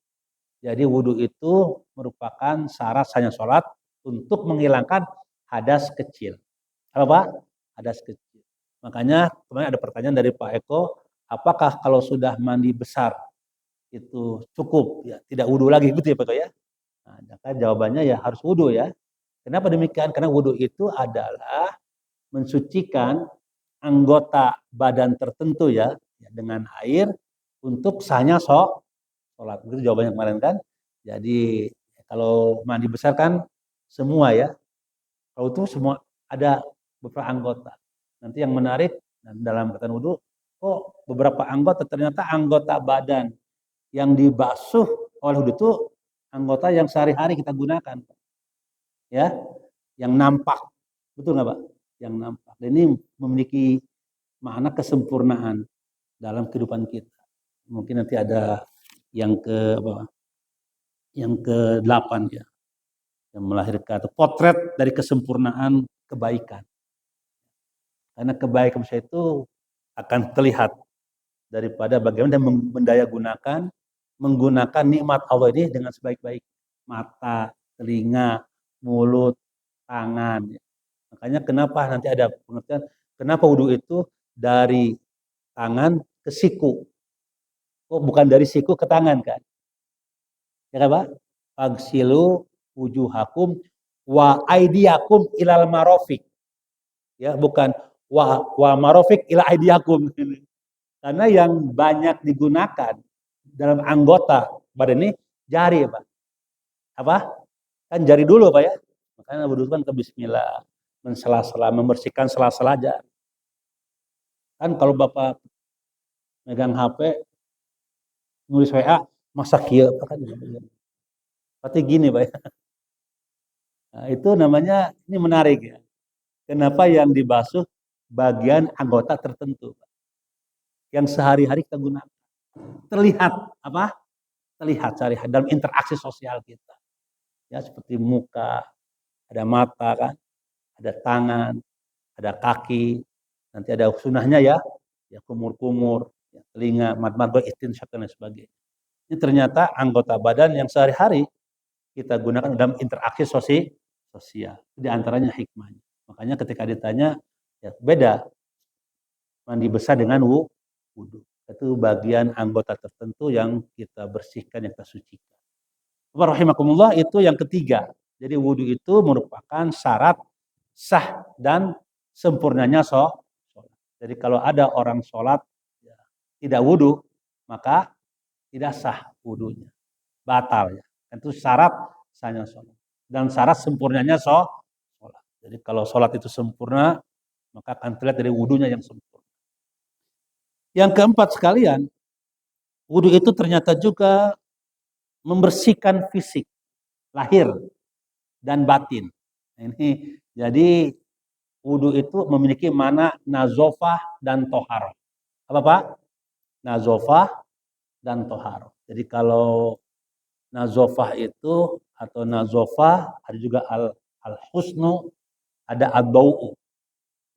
Speaker 1: Jadi wudu itu merupakan syarat sahnya sholat untuk menghilangkan hadas kecil. Apa Pak? Hadas kecil. Makanya kemarin ada pertanyaan dari Pak Eko, apakah kalau sudah mandi besar itu cukup ya, tidak wudu lagi gitu ya Pak Eko ya? Nah, jawabannya ya harus wudu ya. Kenapa demikian? Karena wudu itu adalah mensucikan anggota badan tertentu ya dengan air untuk sahnya sholat. Itu jawabannya kemarin kan. Jadi kalau mandi besar kan semua ya. Kalau itu semua ada beberapa anggota. Nanti yang menarik dalam kata wudu, kok beberapa anggota ternyata anggota badan yang dibasuh oleh wudu itu anggota yang sehari-hari kita gunakan. Ya, yang nampak. Betul nggak Pak? Yang nampak. Dan ini memiliki makna kesempurnaan dalam kehidupan kita. Mungkin nanti ada yang ke-8 ya, yang melahirkan atau potret dari kesempurnaan kebaikan. Karena kebaikan itu akan terlihat daripada bagaimana mendaya gunakan, menggunakan nikmat Allah ini dengan sebaik-baik. Mata, telinga, mulut, tangan. Makanya kenapa nanti ada pengertian, kenapa wudu itu dari tangan ke siku. Oh, bukan dari siku ke tangan kan? Ya kan Pak? Fagsilu wujuhakum wa aidiakum ilal marofik. Ya, bukan wa marofik ila aidiakum. Karena yang banyak digunakan dalam anggota badan ini jari ya Pak. Apa? Kan jari dulu Pak ya. Makanya wudu kan ke bismillah, mensela-sela, membersihkan sela-sela jari. Kan kalau Bapak megang HP, nulis WA, masa kia kan? Berarti gini Pak ya. Nah, itu namanya, ini menarik ya. Kenapa yang dibasuh bagian anggota tertentu Pak, yang sehari-hari kita gunakan. Terlihat apa? Terlihat sehari-hari dalam interaksi sosial kita. Ya, seperti muka, ada mata kan, ada tangan, ada kaki, nanti ada sunahnya ya kumur-kumur, ya, telinga, mad-mad, istinsyaq dan sebagainya. Ini ternyata anggota badan yang sehari-hari kita gunakan dalam interaksi sosial. Di antaranya hikmahnya. Makanya ketika ditanya, ya beda mandi besar dengan wudu. Itu bagian anggota tertentu yang kita bersihkan, yang kita sucikan. Rahimakumullah, itu yang ketiga. Jadi wudu itu merupakan syarat sah dan sempurnanya sholat. Jadi kalau ada orang sholat ya, tidak wudu, maka tidak sah wudunya. Batal ya. Itu syarat sahnya sholat. Dan syarat sempurnanya sholat. Jadi kalau sholat itu sempurna, maka akan terlihat dari wudunya yang sempurna. Yang keempat sekalian, wudu itu ternyata juga membersihkan fisik, lahir dan batin. Ini jadi wudu itu memiliki makna nazofah dan tohar. Apa Pak? Nazofah dan tohar. Jadi kalau nazofah itu atau nazofah ada juga al-husnu, ada ad-dau'u.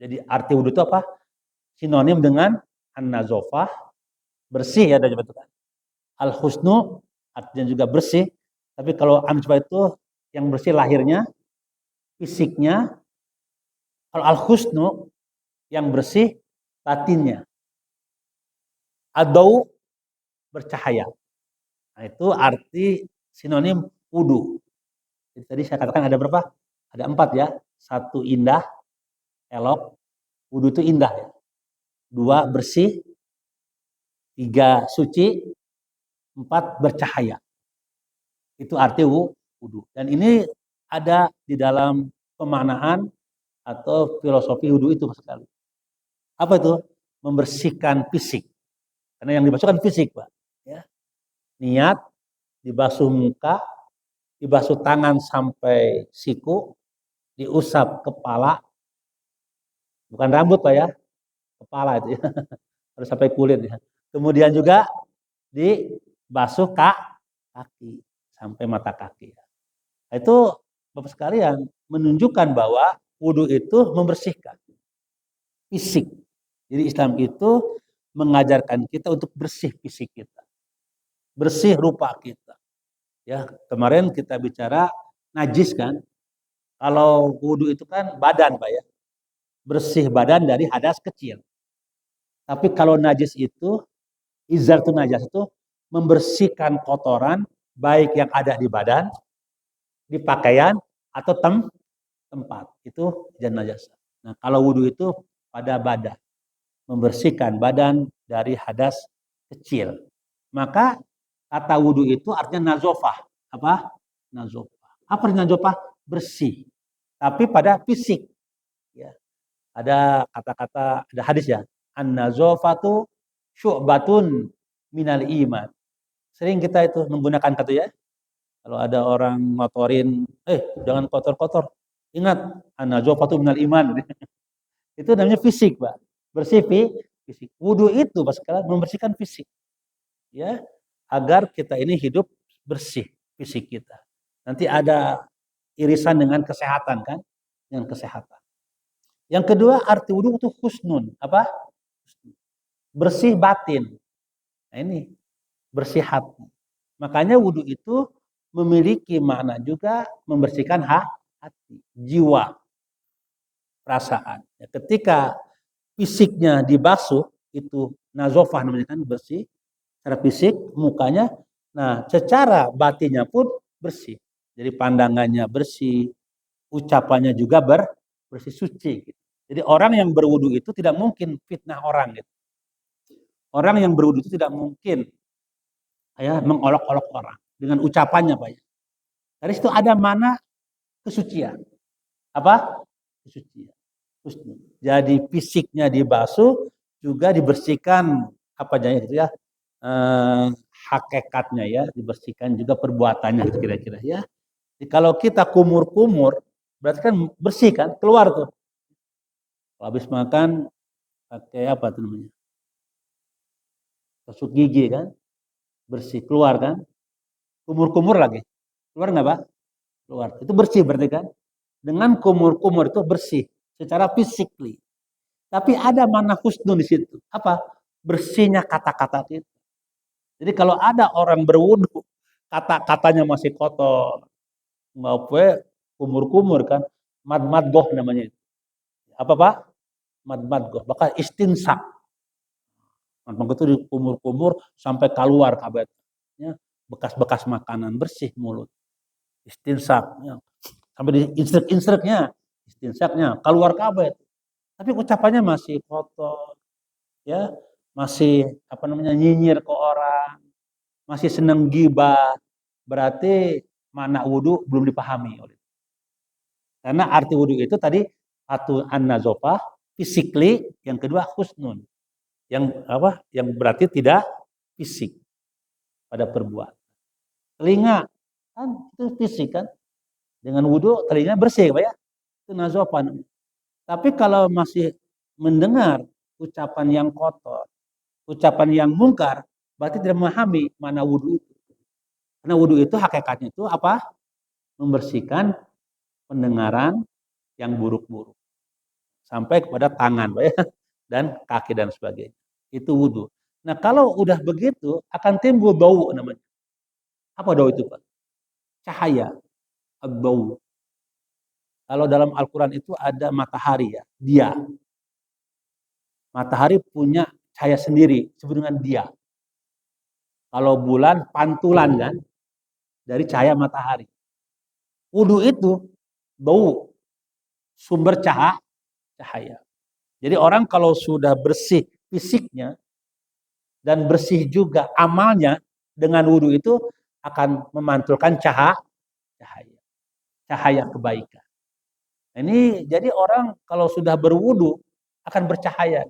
Speaker 1: Jadi arti wudu itu apa? Sinonim dengan an-nazofah, bersih ya, ada jabatan. Al-husnu artinya juga bersih, tapi kalau an-nazofah itu yang bersih lahirnya, fisiknya. Kalau al-husnu yang bersih batinnya. Adau bercahaya. Nah, itu arti sinonim wudu. Jadi tadi saya katakan ada berapa? Ada 4 ya. 1 indah, elok. Wudu itu indah ya. 2 bersih. 3 suci. 4 bercahaya. Itu arti wudu. Dan ini ada di dalam pemaknaan atau filosofi wudu itu sekali. Apa itu? Membersihkan fisik. Karena yang dibasuh kan fisik, Pak. Ya. Niat, dibasuh muka, dibasuh tangan sampai siku, diusap kepala, bukan rambut Pak ya, kepala itu ya, harus sampai kulit ya. Kemudian juga dibasuh kaki sampai mata kaki. Nah, itu Bapak sekalian menunjukkan bahwa wudhu itu membersihkan fisik. Jadi Islam itu mengajarkan kita untuk bersih fisik kita, bersih rupa kita. Ya, kemarin kita bicara najis kan. Kalau wudhu itu kan badan Pak ya, bersih badan dari hadas kecil. Tapi kalau najis itu, izartu najas itu membersihkan kotoran baik yang ada di badan, di pakaian atau tempat. Itu jan najasa. Nah, kalau wudhu itu pada badan, membersihkan badan dari hadas kecil. Maka kata wudhu itu artinya nazofah. Apa? Nazofah. Apa artinya nazofah? Bersih. Tapi pada fisik. Ya. Ada kata-kata, ada hadis ya. An-nazofatu syu'batun minal iman. Sering kita itu menggunakan kata ya. Kalau ada orang ngotorin, jangan kotor-kotor. Ingat, an-nazofatu minal iman. Itu namanya fisik, Pak. Bersih fisik. Wudu itu Pak sekalian membersihkan fisik. Ya, agar kita ini hidup bersih fisik kita. Nanti ada irisan dengan kesehatan kan? Dengan kesehatan. Yang kedua arti wudu itu husnun. Apa? Bersih batin. Nah ini bersih hati. Makanya wudu itu memiliki makna juga membersihkan hati, jiwa, perasaan. Ya, ketika fisiknya dibasuh itu nazofah namanya kan bersih secara fisik mukanya. Nah secara batinnya pun bersih. Jadi pandangannya bersih, ucapannya juga bersih suci. Gitu. Jadi orang yang berwudu itu tidak mungkin fitnah orang. Gitu. Orang yang berwudu itu tidak mungkin ya mengolok-olok orang dengan ucapannya Pak. Dari situ ada mana kesucian. Apa? Kesucian. Jadi fisiknya dibasuh juga dibersihkan apa gitu ya. Hakikatnya ya, dibersihkan juga perbuatannya kira-kira ya. Jadi kalau kita kumur-kumur berarti kan bersih kan, keluar tuh. Habis makan pakai apa tuh namanya? Tusuk gigi kan, bersih keluar kan. Kumur-kumur lagi. Keluar nggak Pak? Keluar. Itu bersih berarti kan? Dengan kumur-kumur itu bersih secara fisikly. Tapi ada mana husnun di situ. Apa? Bersihnya kata-kata itu. Jadi kalau ada orang berwudu, kata-katanya masih kotor, nggak apa kumur-kumur kan, mad-madgoh namanya itu. Apa Pak? Mad-madgoh. Bahkan istinsak. Mad-madgoh itu dikumur-kumur sampai keluar kabetnya, bekas-bekas makanan bersih mulut. Istinsak. Ya. Sampai di instruk-instruknya, istinsaknya keluar kabet. Tapi ucapannya masih kotor, ya, masih apa namanya nyinyir ke orang, masih seneng gibah. Berarti makna wudu belum dipahami oleh. Karena arti wudu itu tadi satu an-nazofah, physically, yang kedua husnun. Yang apa? Yang berarti tidak fisik pada perbuatan. Telinga kan itu fisik kan. Dengan wudu telinga bersih Pak ya. Itu nazofah. Tapi kalau masih mendengar ucapan yang kotor, ucapan yang mungkar, berarti tidak memahami mana wudu itu. Karena wudu itu hakikatnya itu apa? Membersihkan pendengaran yang buruk-buruk. Sampai kepada tangan Pak ya, dan kaki dan sebagainya. Itu wudu. Nah kalau udah begitu akan timbul bau namanya. Apa bau itu Pak? Cahaya. Bau. Kalau dalam Al-Quran itu ada matahari ya, dia. Matahari punya cahaya sendiri, disebut dengan dia. Kalau bulan pantulan kan dari cahaya matahari. Wudu itu bau, sumber cahaya. Jadi orang kalau sudah bersih fisiknya dan bersih juga amalnya dengan wudu itu akan memantulkan cahaya kebaikan. Ini jadi orang kalau sudah berwudu akan bercahaya,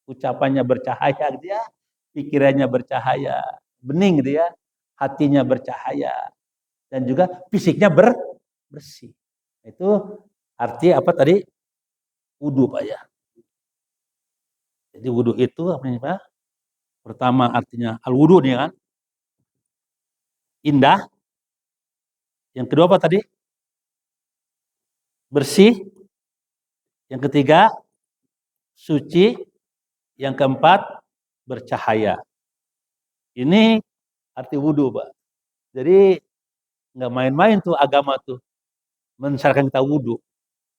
Speaker 1: ucapannya bercahaya gitu ya, pikirannya bercahaya, bening gitu ya, hatinya bercahaya dan juga fisiknya bersih. Itu arti apa tadi? Wudu Pak ya. Jadi wudu itu apa nih Pak? Pertama artinya al-wudu nih kan, indah. Yang kedua apa tadi? Bersih. Yang ketiga suci. Yang keempat bercahaya. Ini arti wudu Pak. Jadi nggak main-main tuh agama tuh mensyaratkan kita wudu.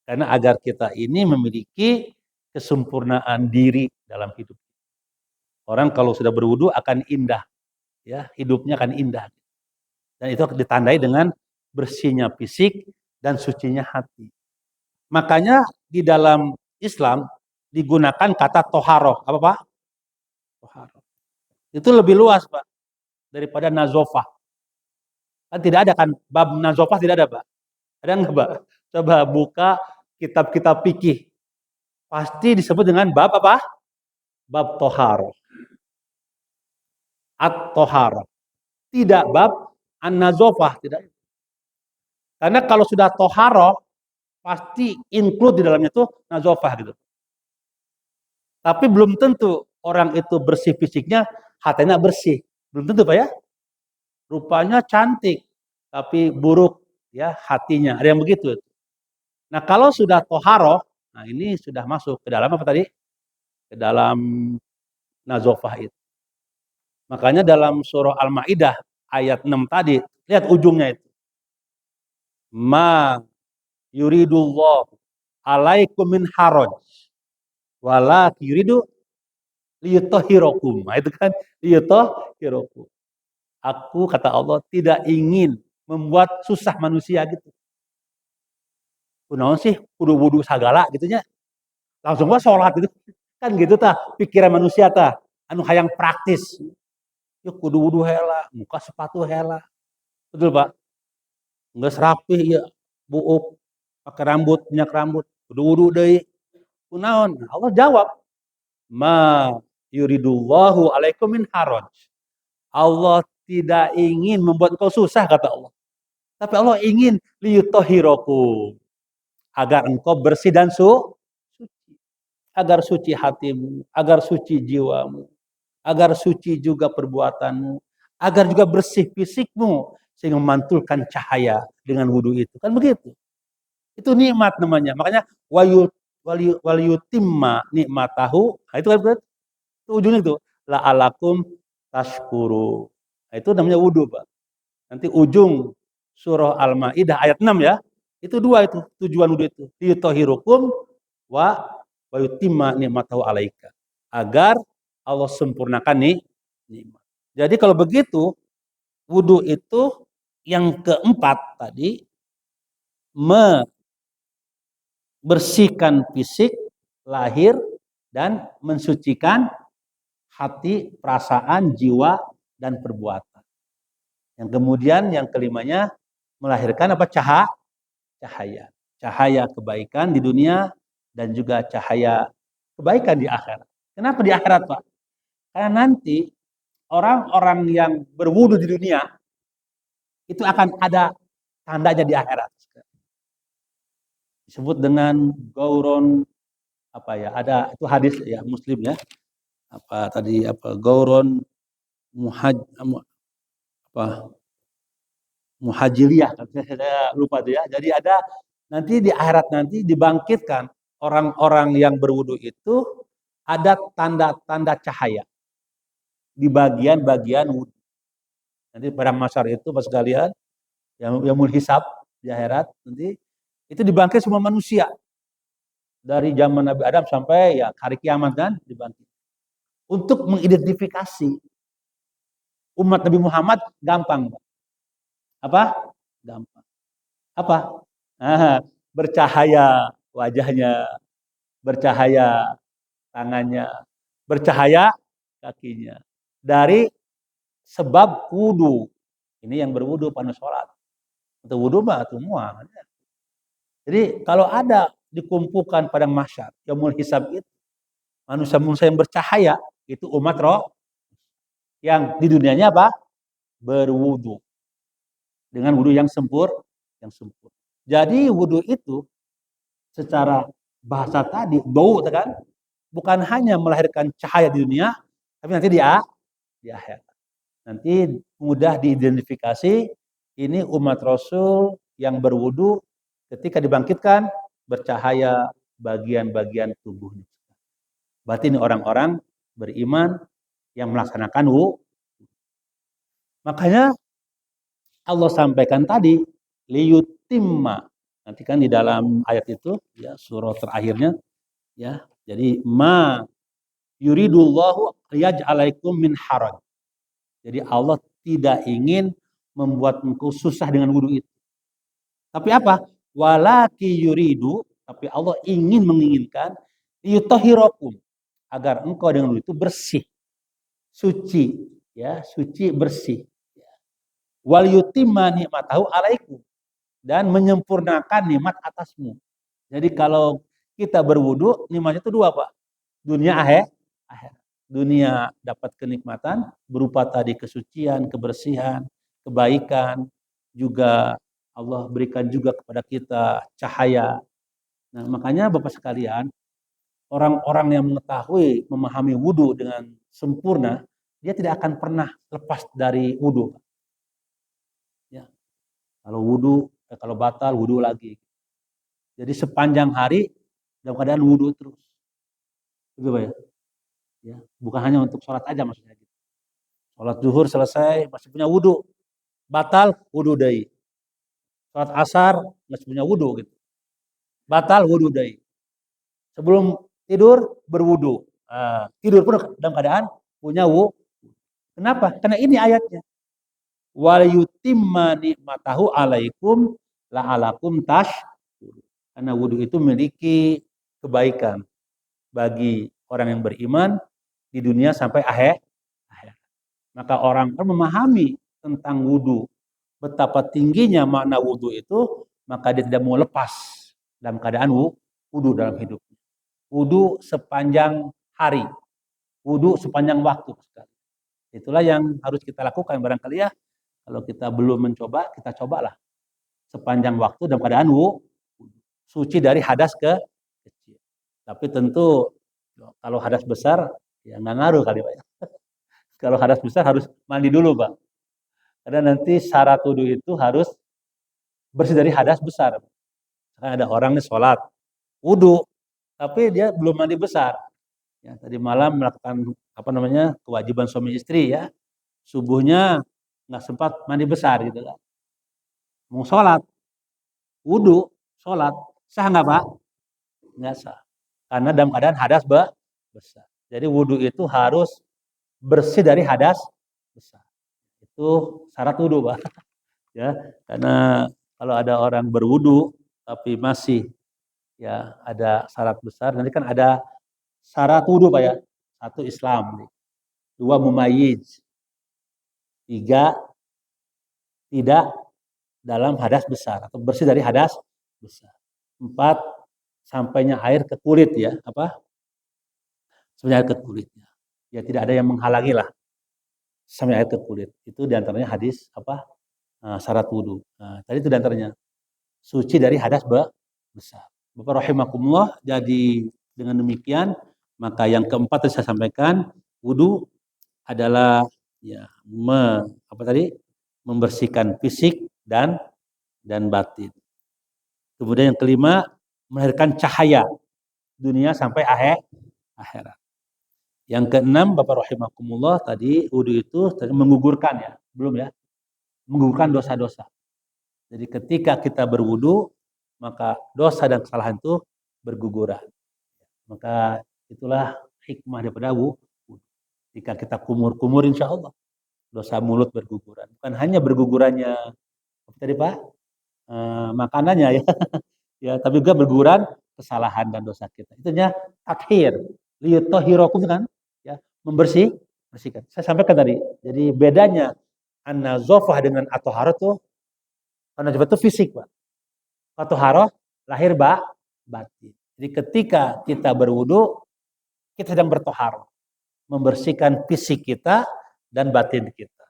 Speaker 1: Karena agar kita ini memiliki kesempurnaan diri dalam hidup. Orang kalau sudah berwudu akan indah, ya hidupnya akan indah. Dan itu ditandai dengan bersihnya fisik dan sucinya hati. Makanya di dalam Islam digunakan kata toharoh. Apa Pak? Toharoh. Itu lebih luas Pak daripada nazofah. Kan tidak ada kan bab nazofah tidak ada Pak. Ada nggak Pak? Coba buka kitab-kitab fikih. Pasti disebut dengan bab apa? Bab toharoh. At-toharoh. Tidak bab an-nazofah. Tidak. Karena kalau sudah toharoh, pasti include di dalamnya itu nazofah gitu. Tapi belum tentu orang itu bersih fisiknya, hatinya bersih. Belum tentu Pak ya. Rupanya cantik, tapi buruk ya hatinya. Ada yang begitu. Nah kalau sudah toharoh, nah ini sudah masuk ke dalam apa tadi? Ke dalam nazofah itu. Makanya dalam surah Al-Maidah ayat 6 tadi, lihat ujungnya itu. Ma yuridullah alaikum min haraj wala yuridu liyutahhirakum. Nah, itu kan liyutahhirakum. Aku kata Allah tidak ingin membuat susah manusia gitu. Kunaon sih kudu wudu sagala gitunya. Langsung gua sholat gitu. Kan gitu tah pikiran manusia tah anu hayang praktis. Yuk kudu wudu hela, muka sepatu hela. Betul Pak? Nggak serapih ya, buuk, pakai rambut, minyak rambut, kudu wudu deui. Kunaon? Allah jawab, ma yuridullahu alaikum min haraj. Allah tidak ingin membuat engkau susah kata Allah. Tapi Allah ingin liyutahhirakum agar engkau bersih dan suci. Agar suci hatimu, agar suci jiwamu, agar suci juga perbuatanmu, agar juga bersih fisikmu sehingga memantulkan cahaya dengan wudu itu. Kan begitu. Itu nikmat namanya. Makanya waliyutimma nikmatahu. Nah, itu kan berarti itu ujungnya itu la'alakum tashkuru. Nah, itu namanya wudu, Pak. Nanti ujung surah Al-Maidah ayat 6 ya. Itu dua itu tujuan wudu itu. Liyutahhirukum wa yutimma nikmatahu alaika. Agar Allah sempurnakan nikmat. Jadi kalau begitu wudu itu yang keempat tadi membersihkan fisik, lahir dan mensucikan hati, perasaan, jiwa dan perbuatan. Yang kemudian yang kelimanya melahirkan apa? Cahaya. Cahaya kebaikan di dunia dan juga cahaya kebaikan di akhirat. Kenapa di akhirat, Pak? Karena nanti orang-orang yang berwudu di dunia itu akan ada tandanya di akhirat. Disebut dengan gauron apa ya? Ada itu hadis ya Muslim ya. Apa tadi apa gauron muhajiriyah, saya lupa tuh ya. Jadi ada nanti di akhirat nanti dibangkitkan orang-orang yang berwudu itu ada tanda-tanda cahaya di bagian-bagian wudu. Nanti pada masyar itu pas sekalian yang hisab di akhirat nanti itu dibangkit semua manusia dari zaman Nabi Adam sampai ya hari kiamat kan dibangkit. untuk mengidentifikasi umat Nabi Muhammad gampang. Apa? Gampang. Apa? Bercahaya wajahnya, bercahaya tangannya, bercahaya kakinya. Dari sebab wudu. Ini yang berwudu pada sholat. Untuk wudu mah semua. Jadi kalau ada dikumpulkan pada masyarakat yaumul hisab itu manusia-manusia yang bercahaya itu umat roh yang di dunianya apa? Berwudu dengan wudu yang sempurna. Jadi wudu itu secara bahasa tadi bau kan bukan hanya melahirkan cahaya di dunia tapi nanti di akhirat. Nanti mudah diidentifikasi ini umat Rasul yang berwudu ketika dibangkitkan bercahaya bagian-bagian tubuhnya. Berarti ini orang-orang beriman yang melaksanakan wudu. Makanya Allah sampaikan tadi liyutimma. Nanti kan di dalam ayat itu ya surah terakhirnya ya. Jadi ma yuridullahu yaj'alaikum min haraj. Jadi Allah tidak ingin membuat engkau susah dengan wudu itu. Tapi apa? Walaki yuridu, tapi Allah menginginkan yutahhirakum agar engkau dengan wudu itu bersih, suci, ya, suci bersih. Wal yutimma ni'matahu alaikum dan menyempurnakan nikmat atasmu. Jadi kalau kita berwudu, nikmatnya itu dua, Pak. Dunia akhirat. Dunia dapat kenikmatan berupa tadi kesucian, kebersihan, kebaikan, juga Allah berikan juga kepada kita cahaya. Nah, makanya Bapak sekalian, orang-orang yang mengetahui, memahami wudu dengan sempurna, dia tidak akan pernah lepas dari wudu. Ya. Kalau wudu, kalau batal wudu lagi. Jadi sepanjang hari dalam keadaan wudu terus. Itu ya. Ya, bukan hanya untuk sholat aja maksudnya. Sholat zuhur selesai masih punya wudu, batal wudu deui. Sholat asar masih punya wudu gitu, batal wudu deui. Sebelum tidur berwudu, tidur pun dalam keadaan punya wudu. Kenapa? Karena ini ayatnya. Wal yutimma ni'matahu alaikum la'alakum tashkurun. Karena wudu itu memiliki kebaikan bagi orang yang beriman di dunia sampai akhir. Maka orang memahami tentang wudu, betapa tingginya makna wudu itu, maka dia tidak mau lepas dalam keadaan wudu dalam hidupnya. Wudu sepanjang hari, wudu sepanjang waktu. Itulah yang harus kita lakukan barangkali ya. Kalau kita belum mencoba, kita cobalah sepanjang waktu dalam keadaan wudu, suci dari hadas ke kecil. Tapi tentu kalau hadas besar ya nggak ngaruh kali Pak. Kalau hadas besar harus mandi dulu Pak. Karena nanti syarat wudu itu harus bersih dari hadas besar. Karena ada orang nih sholat wudu, tapi dia belum mandi besar. Ya, tadi malam melakukan kewajiban suami istri ya, subuhnya nggak sempat mandi besar gitu kan. Mau sholat, wudu, sholat, sah nggak Pak? Nggak sah. Karena dalam keadaan hadas besar. Jadi wudu itu harus bersih dari hadas besar. Itu syarat wudu, Pak. Ya, karena kalau ada orang berwudu tapi masih ya ada syarat besar, nanti kan ada syarat wudu, Pak ya. Satu Islam, dua mumayyiz, tiga tidak dalam hadas besar atau bersih dari hadas besar. Empat sampainya air ke kulit ya, apa? Sampai air ke kulitnya. Ya tidak ada yang menghalangi lah sampai air ke kulit. Itu diantaranya hadis apa? Syarat wudu. Nah, tadi itu diantaranya suci dari hadas besar. Bapak rahimakumullah, jadi dengan demikian maka yang keempat yang saya sampaikan, wudu adalah ya membersihkan fisik dan batin. Kemudian yang kelima, melahirkan cahaya dunia sampai akhirat. Yang keenam, Bapak rahimakumullah, tadi wudu itu menggugurkan ya, belum ya, menggugurkan dosa-dosa. Jadi ketika kita berwudu, maka dosa dan kesalahan itu berguguran. Maka itulah hikmah daripada wudu. Jika kita kumur-kumur, insya Allah dosa mulut berguguran. Bukan hanya bergugurannya tadi Pak, makanannya ya, ya, tapi juga berguguran kesalahan dan dosa kita. Itunya takhir, liyutahhirakum kan, ya, bersihkan. Saya sampaikan tadi. Jadi bedanya an-nazafah dengan at-thaharah tuh, an-nazafah itu fisik, Pak. At-thaharah lahir batin. Jadi ketika kita berwudu, kita sedang bertoharah, membersihkan fisik kita dan batin kita.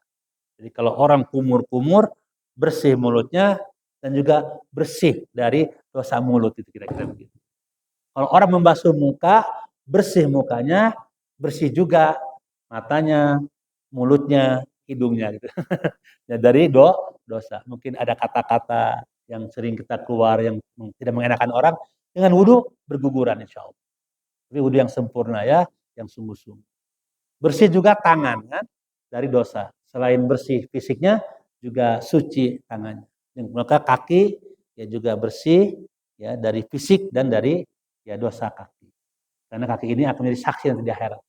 Speaker 1: Jadi kalau orang kumur-kumur, bersih mulutnya dan juga bersih dari dosa mulut, itu kira-kira begitu. Kalau orang membasuh muka, bersih mukanya, bersih juga matanya, mulutnya, hidungnya gitu. Ya, dari dosa. Mungkin ada kata-kata yang sering kita keluar yang tidak mengenakan orang, dengan wudhu berguguran insya Allah. Tapi wudhu yang sempurna ya, yang sungguh-sungguh. Bersih juga tangan kan dari dosa. Selain bersih fisiknya, juga suci tangannya. Maka kaki ya juga bersih ya dari fisik dan dari ya dosa kaki. Karena kaki ini akan menjadi saksi nanti di akhirat.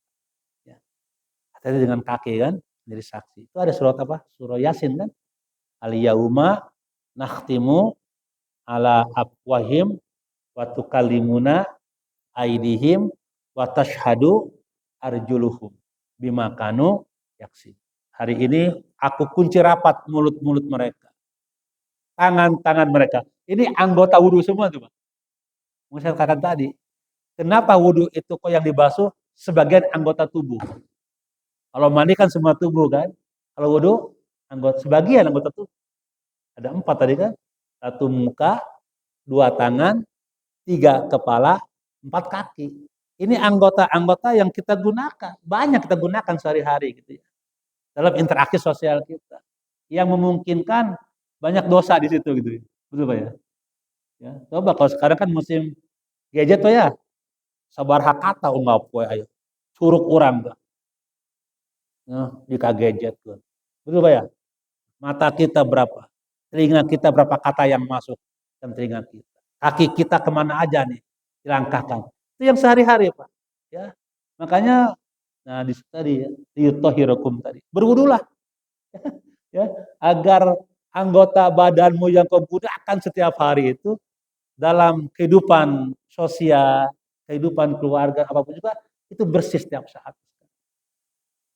Speaker 1: Ya. Hati-hati dengan kaki kan, menjadi saksi. Itu ada surat apa? Surah Yasin kan? Al-yauma nakhtimu ala afwahim wa tukallimuna aidihim wa tashhadu arjuluhum bima kanu yaksi. Hari ini aku kunci rapat mulut-mulut mereka. Tangan-tangan mereka. Ini anggota wudhu semua tuh, Pak. Saya katakan tadi, kenapa wudhu itu kok yang dibasuh sebagian anggota tubuh? Kalau mandi kan semua tubuh kan? Kalau wudhu sebagian anggota tubuh. Ada 4 tadi kan? 1 muka, 2 tangan, 3 kepala, 4 kaki. Ini anggota-anggota yang kita gunakan, banyak kita gunakan sehari-hari gitu ya. Dalam interaksi sosial kita. Yang memungkinkan banyak dosa di situ gitu. Betul Pak ya? Ya, coba kalau sekarang kan musim gadget tuh ya. Sabar hakata ungap we ayo. Curug urang tuh. Nah, jika gadget tuh. Betul Pak ya? Mata kita berapa? Telinga kita berapa kata yang masuk dan telinga kita. Kaki kita kemana aja nih dilangkahkan. Itu yang sehari-hari Pak. Ya, makanya nah di tadi yutahhirakum tadi. Berwudulah ya, agar anggota badanmu yang kau gunakan setiap hari itu dalam kehidupan sosial, kehidupan keluarga apapun juga itu bersih setiap saat.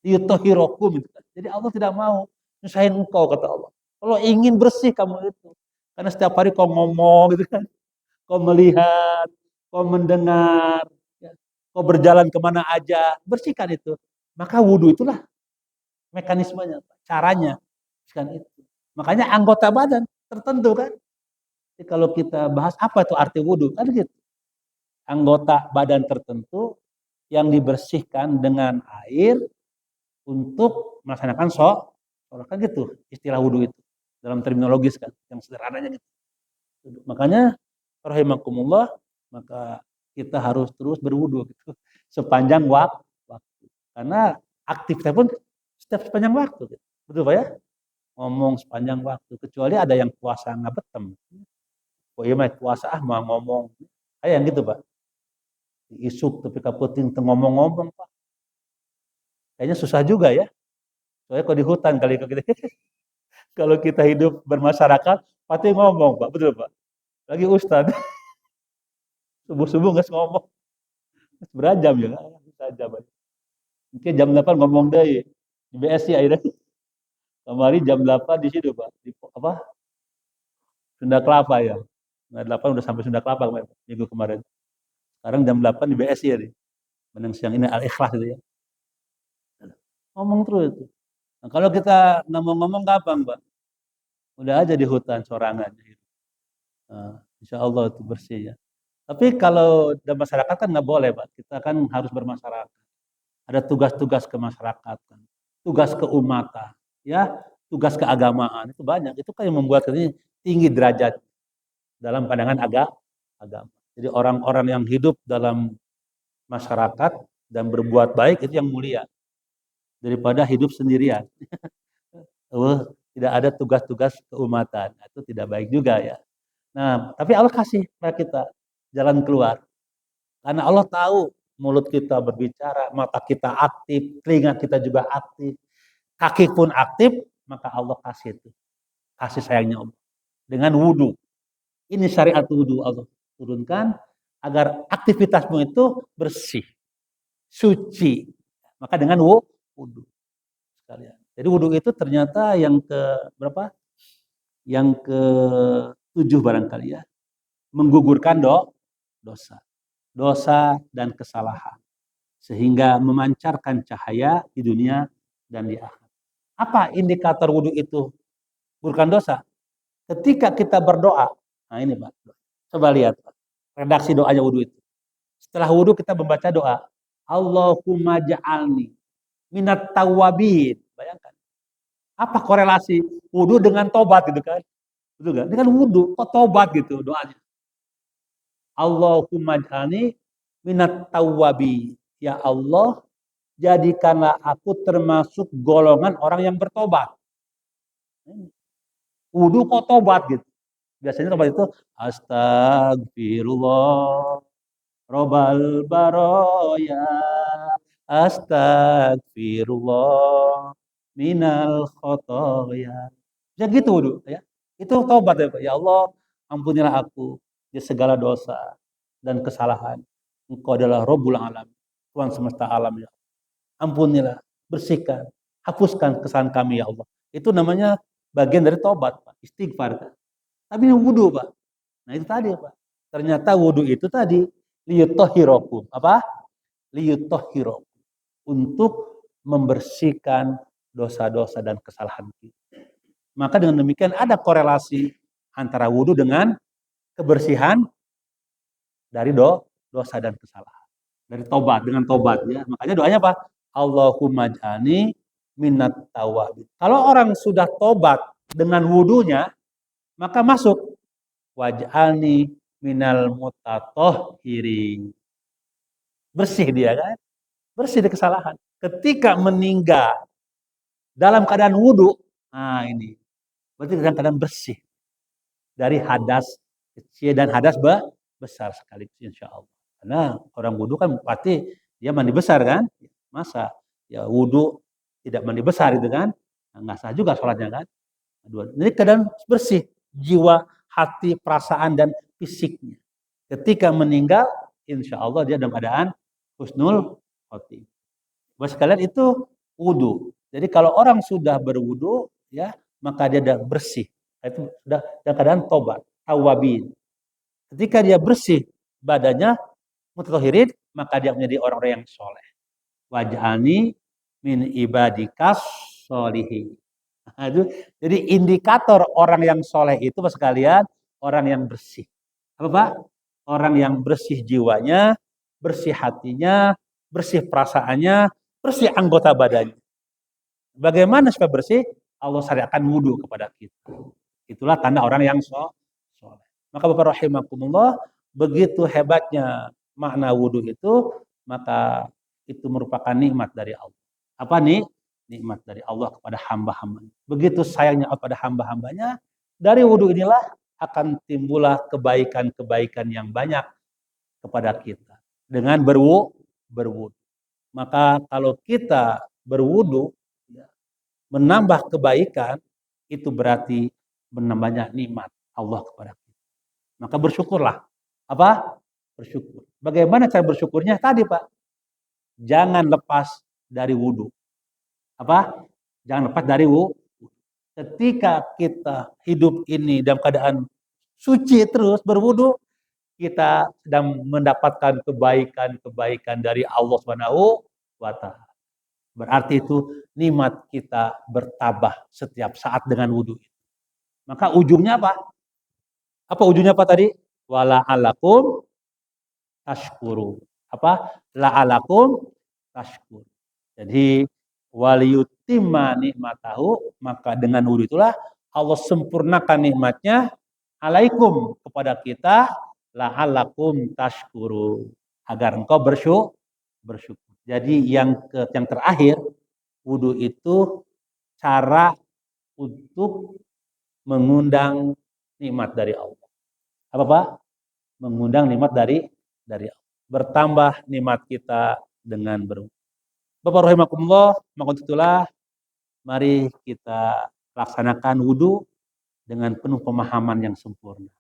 Speaker 1: Yutahhirakum itu. Jadi Allah tidak mau nyusahin engkau kata Allah. Kalau ingin bersih kamu itu. Karena setiap hari kau ngomong gitu kan. Kau melihat, kau mendengar, ya, kau berjalan kemana aja, bersihkan itu. Maka wudhu itulah mekanismenya, caranya. Bersihkan itu. Makanya anggota badan tertentu kan. Jadi kalau kita bahas apa itu arti wudhu, kan gitu. Anggota badan tertentu yang dibersihkan dengan air untuk melaksanakan sholat kan gitu istilah wudhu itu dalam terminologis kan yang sederhananya gitu. Makanya rahimakumullah, maka kita harus terus berwudu gitu sepanjang waktu. Karena aktivitas pun setiap sepanjang waktu gitu. Betul Pak ya? Ngomong sepanjang waktu, kecuali ada yang puasa nggak betem. Oh iya mah puasa mau ngomong. Kayak yang gitu Pak. Isuk tapi kaputing ngomong-ngomong Pak. Kayaknya susah juga ya. Soalnya kalau di hutan kali kita kalau kita hidup bermasyarakat, pasti ngomong Pak, betul Pak. Lagi Ustad, subuh-subuh nggak ngomong, berajam ya, saja Pak. Mungkin jam 8 ngomong deh, di BSI akhirnya. Kemarin jam 8 di situ Pak, di apa? Sunda Kelapa ya. Nah 8 udah sampai Sunda Kelapa kemarin, minggu kemarin. Sekarang jam 8 di BSI ya nih. Menang siang ini Al-Ikhlas itu ya. Ngomong terus itu. Nah, kalau kita ngomong-ngomong gampang Pak. Udah aja di hutan sorangan. Nah, insya Allah itu bersih ya. Tapi kalau dalam masyarakat kan nggak boleh Pak. Kita kan harus bermasyarakat. Ada tugas-tugas kemasyarakatan, tugas keumatan, ya, tugas keagamaan itu banyak. Itu kan yang membuat ini tinggi derajat dalam pandangan agama. Jadi orang-orang yang hidup dalam masyarakat dan berbuat baik itu yang mulia daripada hidup sendirian. Tidak ada tugas-tugas keumatan, itu tidak baik juga ya. Nah, tapi Allah kasih kepada kita jalan keluar. Karena Allah tahu mulut kita berbicara, mata kita aktif, telinga kita juga aktif, kaki pun aktif, maka Allah kasih itu. Kasih sayangnya Allah. Dengan wudu. Ini syariat wudu Allah turunkan agar aktivitasmu itu bersih, suci. Maka dengan wudu sekalian. Jadi wudu itu ternyata yang ke berapa? Yang ke 7 barangkali ya. Menggugurkan dosa. Dosa dan kesalahan. Sehingga memancarkan cahaya di dunia dan di akhirat. Apa indikator wudu itu? Gugurkan dosa. Ketika kita berdoa, nah ini Pak, coba lihat Pak, redaksi doanya wudu itu. Setelah wudu kita membaca doa, Allahumma ja'alni minat tawabin. Bayangkan, apa korelasi wudu dengan tobat gitu kan? Betul kan? Dengan wudu, kok tobat gitu doanya. Allahumma ja'alni minat tawabi. Ya Allah, jadikanlah aku termasuk golongan orang yang bertobat. Wudu kok tobat gitu. Biasanya tobat itu astagfirullah robbal baroya astagfirullah minal khotoya. Ya gitu wudu ya. Itu tobat ya Pak. Ya Allah, ampunilah aku di segala dosa dan kesalahan. Engkau adalah Rabbul Alam, Tuhan semesta alam ya. Ampunilah, bersihkan, hapuskan kesalahan kami ya Allah. Itu namanya bagian dari tobat, Pak. Istighfar. Tapi ini wudu, Pak. Nah itu tadi, Pak. Ternyata wudu itu tadi liyutahhirakum. Apa? Liyutahhirakum. Untuk membersihkan dosa-dosa dan kesalahan kita. Maka dengan demikian ada korelasi antara wudu dengan kebersihan dari dosa dan kesalahan. Dari tobat, dengan tobat ya. Makanya doanya apa? Allahumma ja'alni minat tawabin. Kalau orang sudah tobat dengan wudunya, maka masuk waj'alni minal mutatahhirin. Bersih dia kan? Bersih dari kesalahan. Ketika meninggal dalam keadaan wudu, nah ini berarti dalam keadaan bersih dari hadas kecil dan hadas besar sekaligus insya Allah. Karena orang wudu kan pasti dia mandi besar kan? Masa ya wudu tidak mandi besar itu kan? Nggak sah juga sholatnya kan? Jadi keadaan bersih jiwa, hati, perasaan dan fisiknya. Ketika meninggal, insya Allah dia dalam keadaan husnul khotimah. Buat sekalian itu wudu. Jadi kalau orang sudah berwudu, ya maka dia sudah bersih. Itu sudah dalam keadaan tobat, tawabin. Ketika dia bersih badannya, mutatahirin, maka dia menjadi orang-orang yang soleh. Waj'alni min ibadikas solihin. Nah, itu, jadi indikator orang yang soleh itu Pak sekalian, orang yang bersih. Apa Pak? Orang yang bersih jiwanya, bersih hatinya, bersih perasaannya, bersih anggota badannya. Bagaimana supaya bersih? Allah syariatkan wudu kepada kita. Itulah tanda orang yang soleh. Maka Bapak rahimakumullah, begitu hebatnya makna wudu itu, maka itu merupakan nikmat dari Allah. Apa nih? Nikmat dari Allah kepada hamba-hambanya. Begitu sayangnya Allah kepada hamba-hambanya, dari wudu inilah akan timbullah kebaikan-kebaikan yang banyak kepada kita. Dengan berwudu. Maka kalau kita berwudu, menambah kebaikan, itu berarti menambahnya nikmat Allah kepada kita. Maka bersyukurlah. Apa? Bersyukur. Bagaimana cara bersyukurnya? Tadi Pak, jangan lepas dari wudu. Apa? Jangan lepas dari wudu. Ketika kita hidup ini dalam keadaan suci terus berwudu, kita sedang mendapatkan kebaikan-kebaikan dari Allah Subhanahu wa taala. Berarti itu nikmat kita bertambah setiap saat dengan wudu. Maka ujungnya apa? Apa ujungnya apa tadi? Wala'alakum tashkuru. Apa? La'alakum tashkuru. Jadi waliyutimma nikmatahu, maka dengan wudu itulah Allah sempurnakan nikmatnya alaikum kepada kita, la'alakum tashkuru, agar engkau bersyukur. Jadi yang terakhir, wudu itu cara untuk mengundang nikmat dari Allah. Apa Pak? Mengundang nikmat dari Allah. bertambah nikmat kita dengan berwudu. Bapak rahimakumullah, maka itulah mari kita laksanakan wudu dengan penuh pemahaman yang sempurna.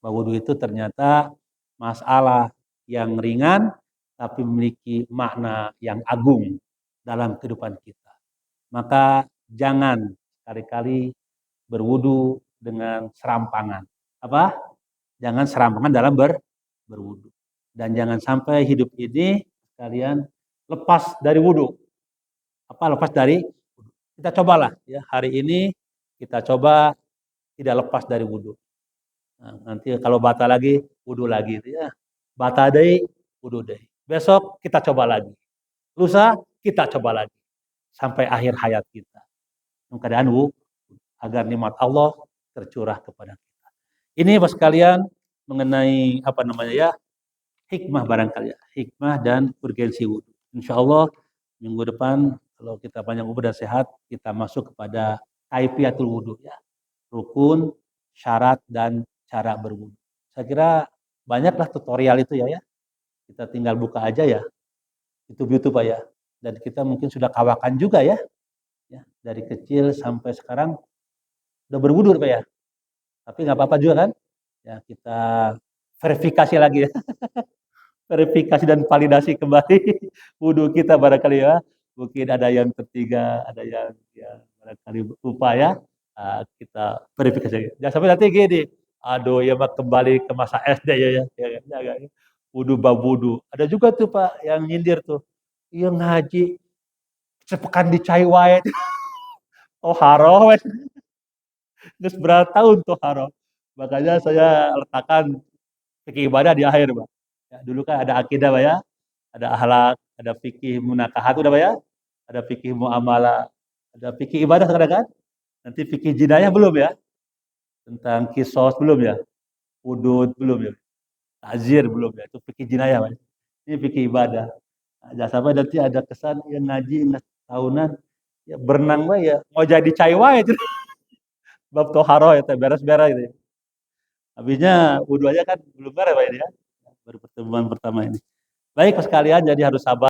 Speaker 1: Bahwa wudu itu ternyata masalah yang ringan tapi memiliki makna yang agung dalam kehidupan kita. Maka jangan sekali-kali berwudu dengan serampangan. Apa? Jangan serampangan dalam berwudu. Dan jangan sampai hidup ini kalian lepas dari wudu. Apa lepas dari wudu? Kita cobalah ya, hari ini kita coba tidak lepas dari wudu. Nah, nanti kalau batal lagi, wudu lagi ya. Batal deh, wudu deh. Besok kita coba lagi. Lusa kita coba lagi sampai akhir hayat kita. Dalam keadaan wudu agar nikmat Allah tercurah kepada kita. Ini Bapak sekalian mengenai apa namanya ya, hikmah barangkali ya, hikmah dan urgensi wudu. Insya Allah minggu depan kalau kita panjang umur dan sehat, kita masuk kepada kaifiatul wudu ya, rukun, syarat dan cara berwudu. Saya kira banyaklah tutorial itu ya, kita tinggal buka aja ya, YouTube Pak ya, dan kita mungkin sudah kawakan juga ya, dari kecil sampai sekarang udah berwudu Pak ya, tapi nggak apa-apa juga kan, ya kita verifikasi lagi ya. Verifikasi dan validasi kembali wudhu kita barangkali ya. Mungkin ada yang tertiga, ada yang ya barangkali lupa ya. Kita verifikasi. Jangan sampai nanti gini, aduh ya Pak kembali ke masa SD ya. Wudhu bab wudhu. Ada juga tuh Pak yang nyindir tuh. Iya ngaji sepekan dicai wae. Toharo wes. Geus berapa tahun toharo. Makanya saya letakkan fikih ibadah di akhir, Pak. Ya, dulu kan ada akidah, Pak ya. Ada akhlak, ada fikih munakahat udah, Pak ya. Ada fikih muamalah, ada fikih ibadah sekarang kan. Nanti fikih jinayah belum ya? Tentang kisos belum ya? Hudud belum ya? Ta'zir belum ya? Itu fikih jinayah, Pak. Ini fikih ibadah. Nah, jangan sampai nanti ada kesan yang ngaji tahunan ya berenang Pak ya, mau jadi cai wae itu. Bab toharo ya, beres-beres gitu ya. Habisnya wudhu aja kan belum beres Pak ini ya. Baru pertemuan pertama ini. Baik sekalian, jadi harus sabar.